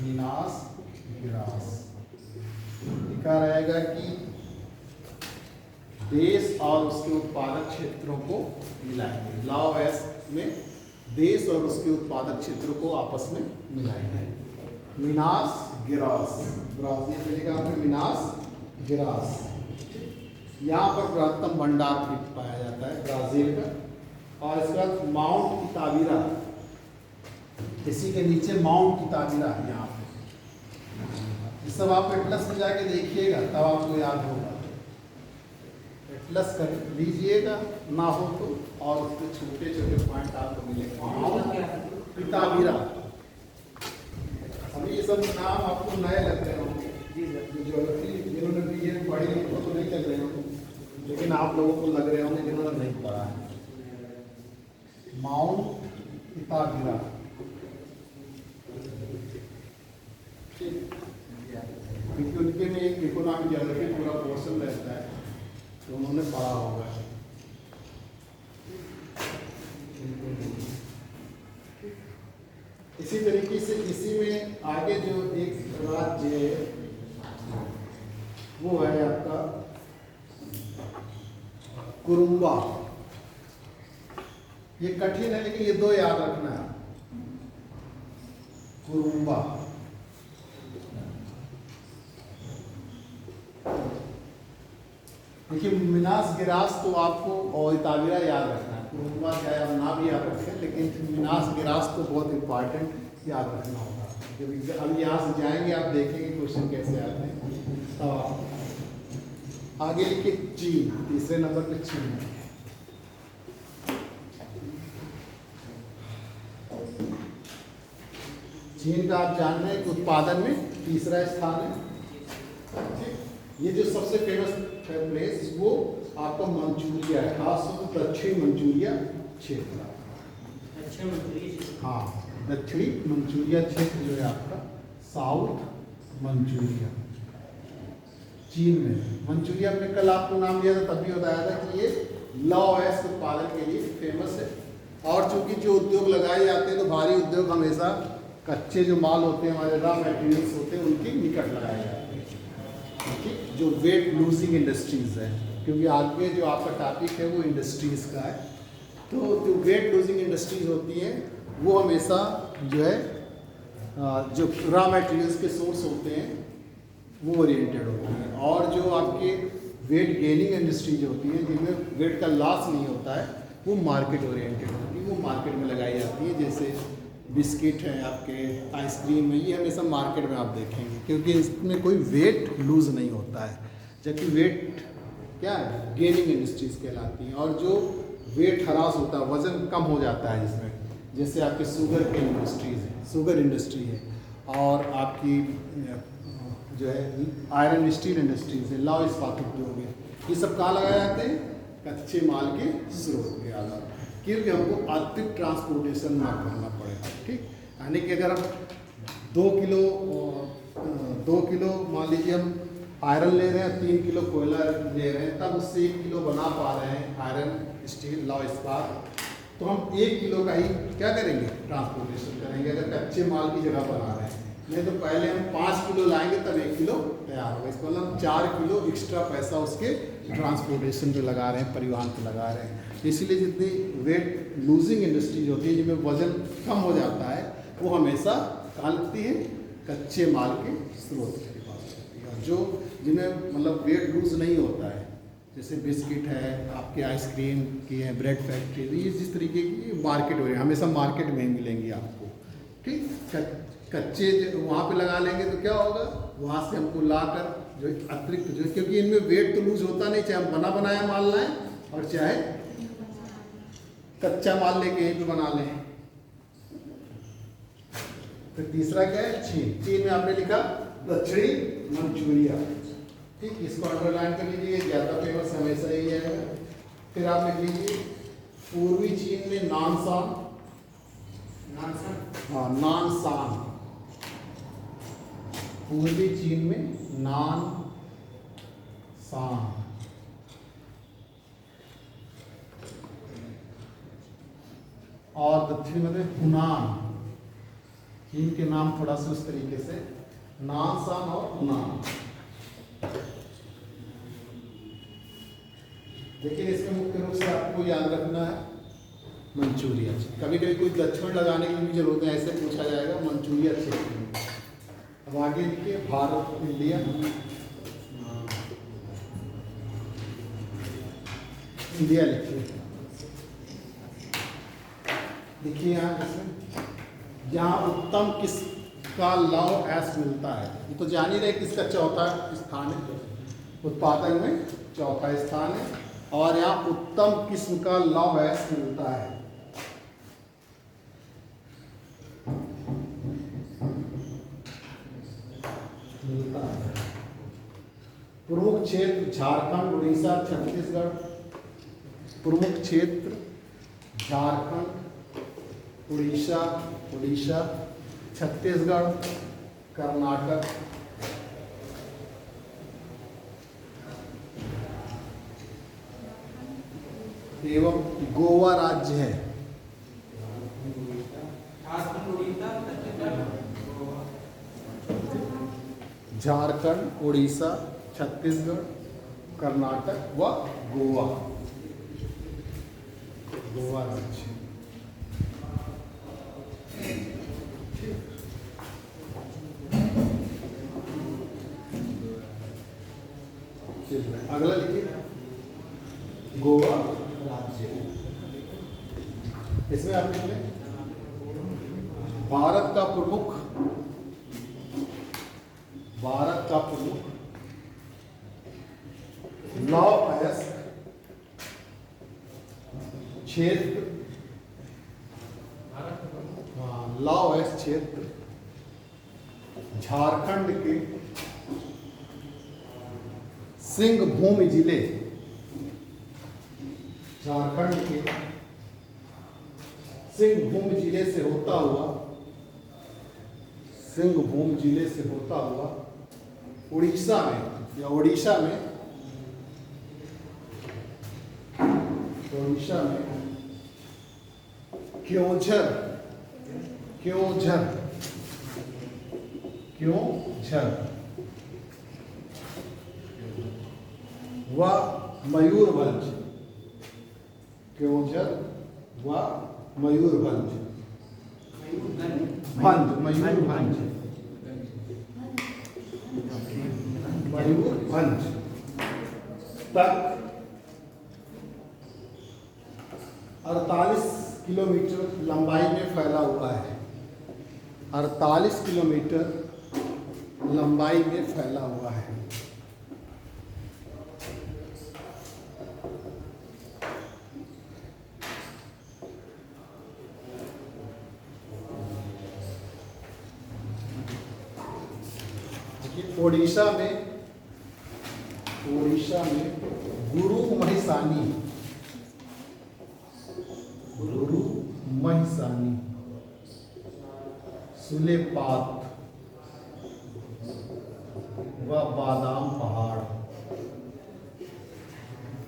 मिनास गिरास लिखा रहेगा कि देश और उसके उत्पादक क्षेत्रों को मिलाएंगे, लौह अयस्क में देश और उसके उत्पादक क्षेत्रों को आपस में मिलाएंगे। मिनास गिरास ब्राजील में लिखा है, मिनास गिरास। यहाँ पर बृहत्तम भंडार पाया जाता है ब्राजील का, और इसके बाद माउंट इताबिरा, इसी के नीचे माउंट इताबिरा है यहाँ पे। ये सब आप एटलस में जाके देखिएगा तब आपको याद होगा, एटलस कर लीजिएगा ना हो तो, और उसके छोटे छोटे पॉइंट आपको मिलेंगे। माउंट इताबिरा, अभी ये सब नाम आपको नए लग रहे होंगे, ज्योग्राफी जिन्होंने भी ये पढ़ी वो तो नहीं लग रहे होंगे, लेकिन आप लोगों को लग रहे होंगे जिन्होंने नहीं पढ़ा है। माउंट इताबिरा, क्योंकि उनके में एक इकोनॉमिक ज्योग्राफी पूरा पोर्शन रहता है, तो उन्होंने पढ़ा होगा। इसी तरीके से इसी में आगे जो एक राज्य वो है आपका कुरुम्बा। ये कठिन है लेकिन ये दो याद रखना है, कुरुम्बा। देखिए मिनास गिरास तो आपको और ताबिरा याद रखना है, कुरुम्बा क्या है आप ना भी याद रखें, लेकिन मिनास गिरास तो बहुत इंपॉर्टेंट याद रखना होगा। जब अब यहाँ से जाएंगे आप देखेंगे क्वेश्चन कैसे आते हैं। तो आगे लिखिए चीन, तीसरे नंबर पे चीन है। चीन का आप जान रहे हैं कि उत्पादन में तीसरा स्थान है। ये जो सबसे फेमस प्लेस वो आपका मंचूरिया है, खासतौर पर दक्षिण मंचूरिया क्षेत्र। अच्छा मंचूरिया, हाँ दक्षिणी मंचूरिया क्षेत्र जो है आपका साउथ मंचूरिया चीन में। मंचूरिया में कल आपको नाम दिया था तब भी बताया था कि ये लॉ-वेस्ट उत्पादन के लिए फेमस है। और चूंकि जो उद्योग लगाए जाते हैं तो भारी उद्योग हमेशा कच्चे जो माल होते हैं, हमारे रॉ मटेरियल्स होते हैं, उनके निकट लगाए जाते हैं, ठीक, जो वेट लूजिंग इंडस्ट्रीज़ है। क्योंकि आगे जो आपका टॉपिक है वो इंडस्ट्रीज़ का है। तो जो वेट लूजिंग इंडस्ट्रीज़ होती हैं वो हमेशा जो है जो रॉ मटेरियल्स के सोर्स होते हैं वो ओरिएंटेड होती हैं। और जो आपके वेट गेनिंग इंडस्ट्रीज होती हैं जिनमें वेट का लॉस नहीं होता है वो मार्केट ओरिएंटेड होती है, वो मार्केट में लगाई जाती है। जैसे बिस्किट है आपके, आइसक्रीम है, ये हमेशा मार्केट में आप देखेंगे क्योंकि इसमें कोई वेट लूज नहीं होता है। जबकि वेट क्या है गेनिंग इंडस्ट्रीज कहलाती हैं। और जो वेट हरास होता है, वज़न कम हो जाता है जिसमें, जैसे आपकी शुगर की इंडस्ट्रीज है, शुगर इंडस्ट्री है, और आपकी जो है आयरन स्टील इंडस्ट्रीज है, लौह इस्पात उद्योग है, ये सब कहाँ लगाए जाते हैं? कच्चे माल के स्रोत के आधार पर, क्योंकि हमको अतिरिक्त ट्रांसपोर्टेशन ना करना पड़ेगा। ठीक, यानी कि अगर हम 2 किलो मान लीजिए हम आयरन ले रहे हैं, 3 किलो कोयला ले रहे हैं, तब उससे 1 किलो बना पा रहे हैं आयरन स्टील लौह इस्पात, तो हम 1 किलो का ही क्या करेंगे ट्रांसपोर्टेशन करेंगे अगर कच्चे माल की जगह बना रहे हैं। नहीं तो पहले हम 5 किलो लाएंगे तब 1 किलो तैयार होगा। इसका मतलब 4 किलो एक्स्ट्रा पैसा उसके ट्रांसपोर्टेशन पे लगा रहे हैं, परिवहन पे लगा रहे हैं। इसीलिए जितनी वेट लूजिंग इंडस्ट्रीज होती है जिनमें वजन कम हो जाता है वो हमेशा कहाँ लगती है? कच्चे माल के स्रोत के पास लगती है। और जो जिन्हें मतलब वेट लूज नहीं होता है, जैसे बिस्किट है, आपके आइसक्रीम की है, ब्रेड फैक्ट्री, ये जिस तरीके की मार्केट हो रही है, हमेशा मार्केट में ही मिलेंगी आपको। ठीक, कच्चे वहाँ पे लगा लेंगे तो क्या होगा, वहाँ से हमको लाकर जो अतिरिक्त जो, क्योंकि इनमें वेट तो लूज होता नहीं, चाहे हम बना बनाया माल लाएं और चाहे कच्चा माल लेके यहीं पे बना लें। फिर तीसरा क्या है? चीन। चीन में आपने लिखा दक्षिणी मंचूरिया। ठीक, इसको अंडरलाइन कर लीजिए, ज़्यादा फेमस हमेशा ही है। फिर आप लिख लीजिए पूर्वी चीन में नानसान। हाँ, नानसान। पूर्वी चीन में नानसान। और दक्षिण में हुनान। चीन के नाम थोड़ा सा उस तरीके से, नानसान और हुनान। लेकिन इसमें मुख्य रूप से आपको याद रखना है मंचूरिया। कभी कभी कोई दक्षिण लगाने की भी जरूरत है, ऐसे पूछा जाएगा मंचूरिया क्षेत्र में। अब आगे लिखिए भारत, इंडिया। इंडिया लिखिए, देखिए यहाँ इसमें जहाँ उत्तम किस्म का लौह एस मिलता है, ये तो जान ही रहे किसका चौथा स्थान है, उत्पादन में चौथा स्थान है। और यहाँ उत्तम किस्म का लौह एस मिलता है। प्रमुख क्षेत्र झारखंड, उड़ीसा, छत्तीसगढ़। प्रमुख क्षेत्र झारखंड, उड़ीसा, छत्तीसगढ़, कर्नाटक, एवं गोवा राज्य है। झारखंड, उड़ीसा, छत्तीसगढ़, कर्नाटक व गोवा। गोवा राज्य। अगला लिखिए गोवा राज्य। इसमें आप लिख लें भारत का प्रमुख लौह अयस्क क्षेत्र, लौह अयस्क क्षेत्र झारखंड के सिंहभूम जिले, झारखंड के सिंहभूम जिले से होता हुआ, सिंहभूम जिले से होता हुआ उड़ीसा में या ओडिशा में, ओडिशा में क्योंझर व मयूरभंज, क्योंझर व मयूरभंज, मयूरभंज तक 48 किलोमीटर लंबाई में फैला हुआ है। 48 किलोमीटर लंबाई में फैला हुआ है। ओडिशा में गुरु महिसानी सुलेपात व बादाम पहाड़,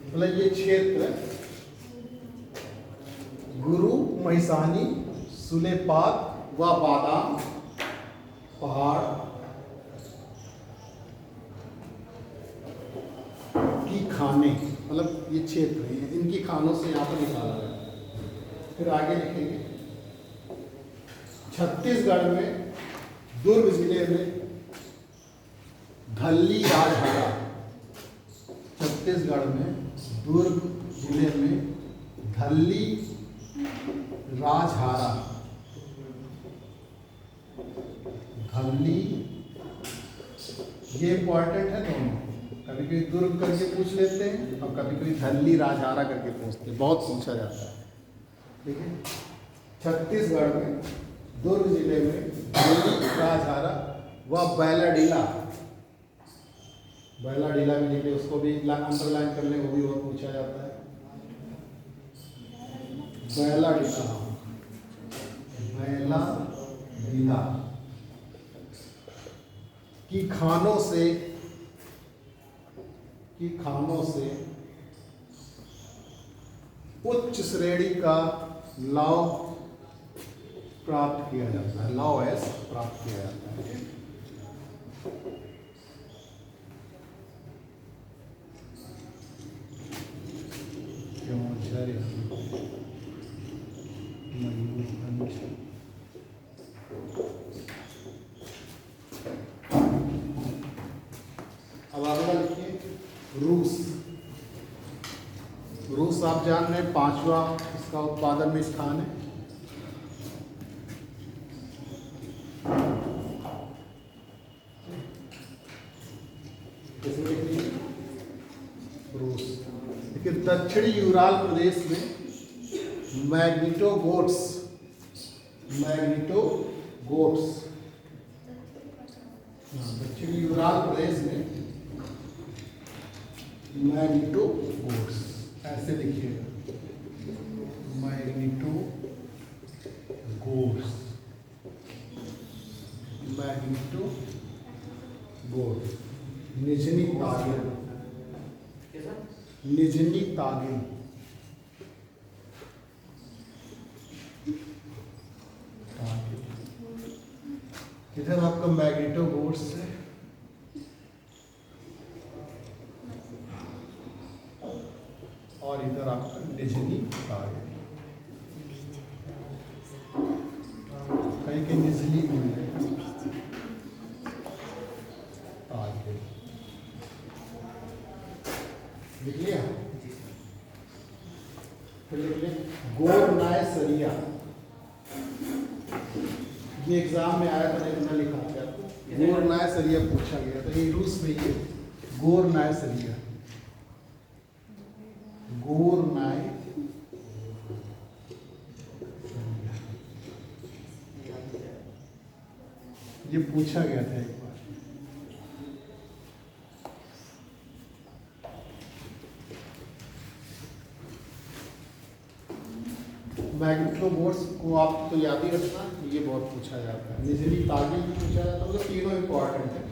मतलब ये क्षेत्र गुरु महिसानी, सुलेपात व बादाम पहाड़ की खाने, मतलब ये क्षेत्र है, इनकी खानों से यहाँ पर निकाला गया। फिर आगे लिखेंगे छत्तीसगढ़ में दुर्ग जिले में धल्ली राजहारा, छत्तीसगढ़ में दुर्ग जिले में धल्ली राजहारा, धल्ली, ये इंपॉर्टेंट है दोनों, कभी कभी दुर्ग करके पूछ लेते हैं और कभी कभी धल्ली राजहारा करके पूछते हैं, बहुत पूछा जाता है। ठीक है, छत्तीसगढ़ में दुर्ग जिले में धल्ली राजहारा व बैलाडीला भी लिखे, उसको भी अंडरलाइन कर लें, वो भी बहुत पूछा जाता है। बैलाडीला की खानों से उच्च श्रेणी का लौह प्राप्त किया जाता है, लौह अयस्क प्राप्त किया जाता है। अब अगला लिखिए रूस आप जान रहे हैं 5वां इसका उत्पादन में स्थान है। रूस, लेकिन दक्षिणी यूराल प्रदेश में मैग्नीटो गोट्स, दक्षिणी यूराल प्रदेश में मैग्नीटो गोट्स, ऐसे लिखिएगा magneto goats, magneto goats, Nizhny Tagin, इधर आपका मैग्नीटो गोट्स है, ये एग्जाम में आया था, मैंने लिखा था आपको, गोरनाय सरिया पूछा गया था। ये रूस में ये गोरनाय सरिया, गोरनाय ये पूछा गया था एक बार। मैग्नेटोमोड्स को आप तो याद ही रखना, ये बहुत पूछा जाता है। निजली तागिल भी पूछा जाता है, मतलब तीनों इंपॉर्टेंट है।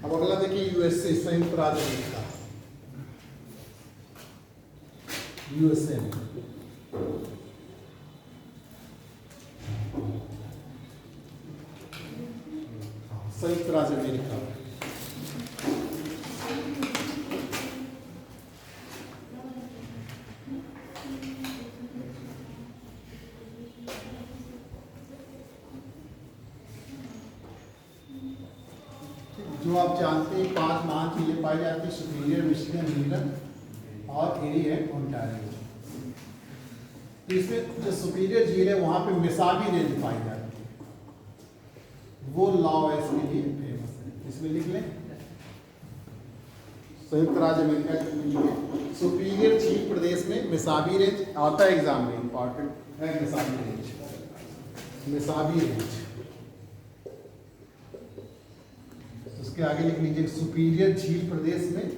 अब अगला देखिए यूएसए, संयुक्त राज्य अमेरिका, यूएसए में संयुक्त राज्य अमेरिका। जो आप जानते हैं 5 महान चीजें पाई जाती है, सुपीरियर, मिशिगन, रीजन और एरी एंड ओंटारियो। तो इसमें जो सुपीरियर झील है वहां पे मिसाबी रेंज पाई जाती है, वो लॉ इसके लिए फेमस है। इसमें लिख लें संयुक्त राज्य अमेरिका के सुपीरियर झील प्रदेश में मिसाबी रेंज आता है, एग्जाम में इंपॉर्टेंट है। मिसाबी रेंज, मिसाबी रेंज, उसके आगे लिख लीजिए सुपीरियर झील प्रदेश में,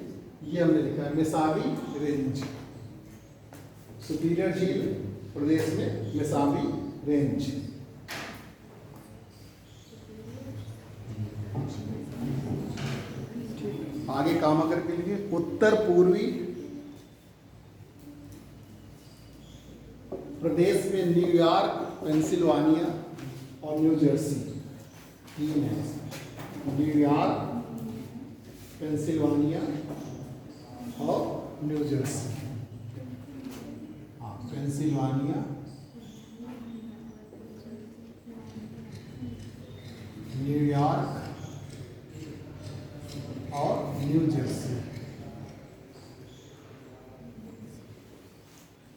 ये हमने लिखा है मिसाबी रेंज। सुपीरियर झील प्रदेश में मिसाबी रेंज। आगे काम करके लिखिए उत्तर पूर्वी प्रदेश में न्यूयॉर्क, पेंसिल्वानिया और न्यू जर्सी, तीन है। न्यूयॉर्क, पेंसिल्वानिया और न्यू जर्सी। हाँ, पेंसिल्वानिया, न्यूयॉर्क और न्यू जर्सी,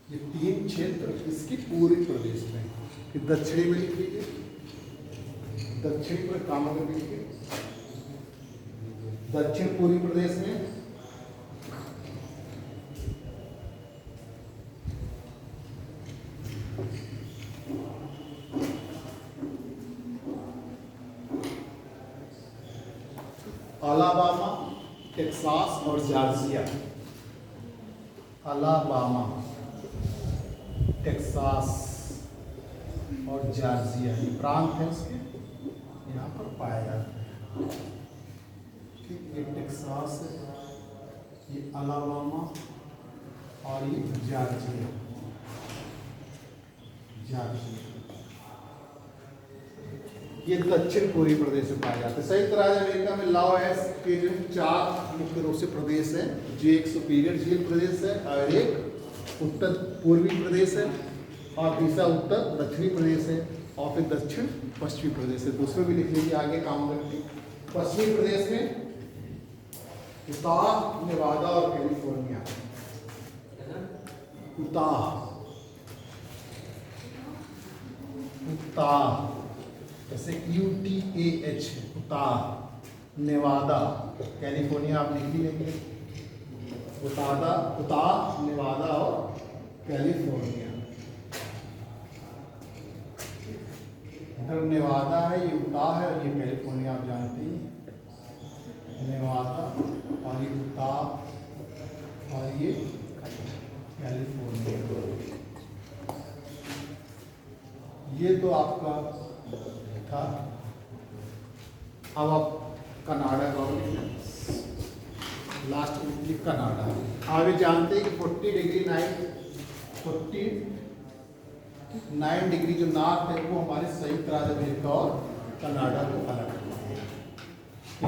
ये तीन क्षेत्र इसकी पूरी प्रदेश में। फिर दक्षिणी में लिख लीजिए, दक्षिण पर काम कर लीजिए, दक्षिण पूर्वी प्रदेश में अलाबामा, टेक्सास और जॉर्जिया। अलाबामा, टेक्सास और जॉर्जिया ये प्रांत है उसके, यहाँ पर पाया जाता है। ठीक, ये टेक्सास है, ये अलाबामा और ये जॉर्जिया। जॉर्जिया ये दक्षिण पूर्वी प्रदेश में पाए जाते हैं। संयुक्त राज्य अमेरिका में लॉएस के जो 4 मुख्य रूप से प्रदेश है, जो एक सुपीरियर झील प्रदेश है और एक उत्तर पूर्वी प्रदेश है और तीसरा उत्तर दक्षिणी प्रदेश है और फिर दक्षिण पश्चिमी प्रदेश है। दूसरे भी लिख लीजिए आगे काम करके। पश्चिमी प्रदेश में उताह, नेवादा और कैलिफोर्निया। उताह, उताह जैसे UTAH, उताह, नेवादा, कैलिफोर्निया आप लिख ही लेंगे। उताह, नेवादा और कैलिफोर्निया। इधर नेवादा है, ये उताह है और ये कैलिफोर्निया आप जानते हैं। नेवादा और ये उताह और ये कैलिफोर्निया। ये तो आपका था। अब आप कनाडा का लास्ट में कनाडा। आगे जानते हैं कि 49 डिग्री जो नॉर्थ है वो हमारे संयुक्त राज्य अमेरिका और कनाडा को अलग करता है।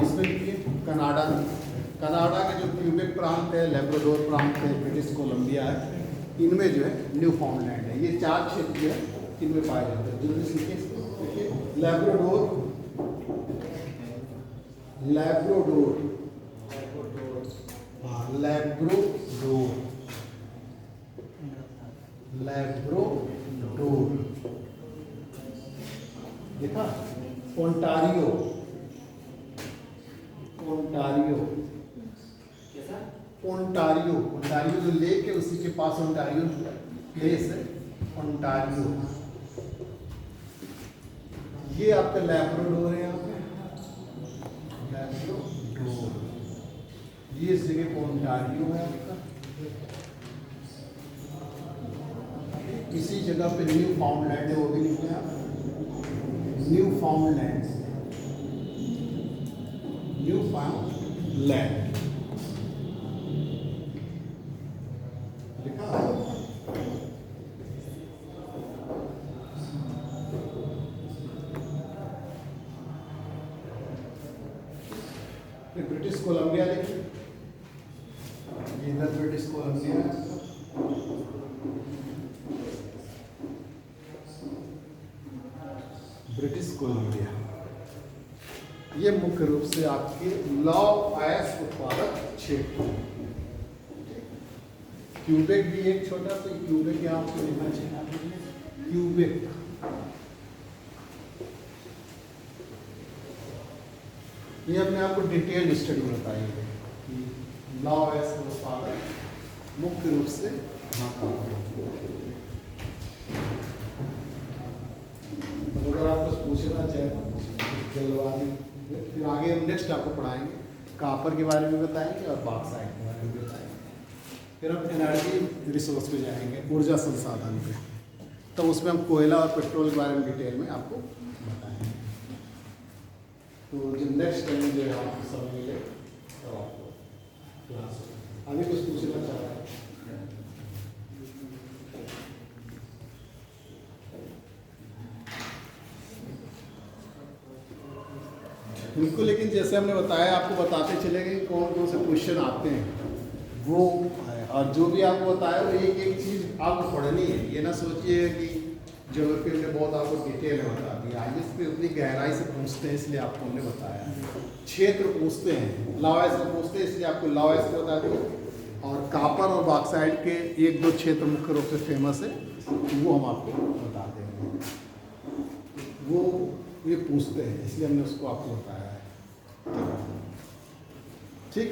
इसमें देखिए कनाडा के जो क्यूबेक प्रांत है, लेब्राडोर प्रांत है, ब्रिटिश कोलंबिया है, इनमें जो है न्यू फाउंडलैंड है। ये 4 क्षेत्र है इनमें पाए जाते हैं। जल्दी से देखिए लेब्राडोर, लेब्राडोर, हाँ लेब्राडोर, लेब्राडोर, देखा, ओंटारियो, ओंटारियो, कैसा? ओंटारियो, ओंटारियो जो लेक है उसी के पास ओंटारियो प्लेस है, ओंटारियो। ये आपका लैब्राडोर है, यहाँ पे लैब्राडोर, ये इस जगह पर ओंटारियो है आपका। इसी जगह पे न्यू फाउंडलैंड है, वो भी लिखते हैं आप, न्यू फाउंडलैंड, न्यू फाउंडलैंड लिखा। फिर ब्रिटिश कोलंबिया देखिए, इधर ब्रिटिश कोलंबिया है, ब्रिटिश कोलंबिया। ये मुख्य रूप से आपके लॉ आयस उत्पादक क्षेत्र। क्यूबेक भी एक छोटा सा क्यूबेक यहाँ आपको लिखना चाहिए, क्यूबेक। ये हमने आपको डिटेल्ड स्टडी बताई है कि लॉ आयस उत्पादक मुख्य रूप से यहाँ का। अगर आप कुछ पूछना चाहें जलवायु, फिर आगे हम नेक्स्ट आपको पढ़ाएंगे, कापर के बारे में बताएंगे और बॉक्साइट के बारे में बताएंगे। फिर हम एनर्जी रिसोर्स पे जाएंगे, ऊर्जा संसाधन पे, तो उसमें हम कोयला और पेट्रोल के बारे में डिटेल में आपको बताएंगे। तो जो नेक्स्ट टाइम जो है आपको समय मिले तो आपको क्लास अभी कुछ पूछना चाह रहा है। बिल्कुल, लेकिन जैसे हमने बताया, आपको बताते चलेंगे कि कौन कौन से क्वेश्चन आते हैं वो है, और जो भी आपको बताया वो एक एक चीज़ आपको पढ़नी है। ये ना सोचिए कि ज्योग्राफी ने बहुत आपको डिटेल में बता दिया, आइए इस पर उतनी गहराई से पूछते हैं इसलिए आपको हमने बताया। क्षेत्र पूछते हैं, लॉयस से पूछते हैं इसलिए आपको लॉयस बता दिया, और कापर और बॉक्साइट के एक दो क्षेत्र मुख्य रूप से फेमस है, वो हम आपको बता देंगे। वो ये पूछते हैं इसलिए हमने उसको आपको बताया है। ठीक।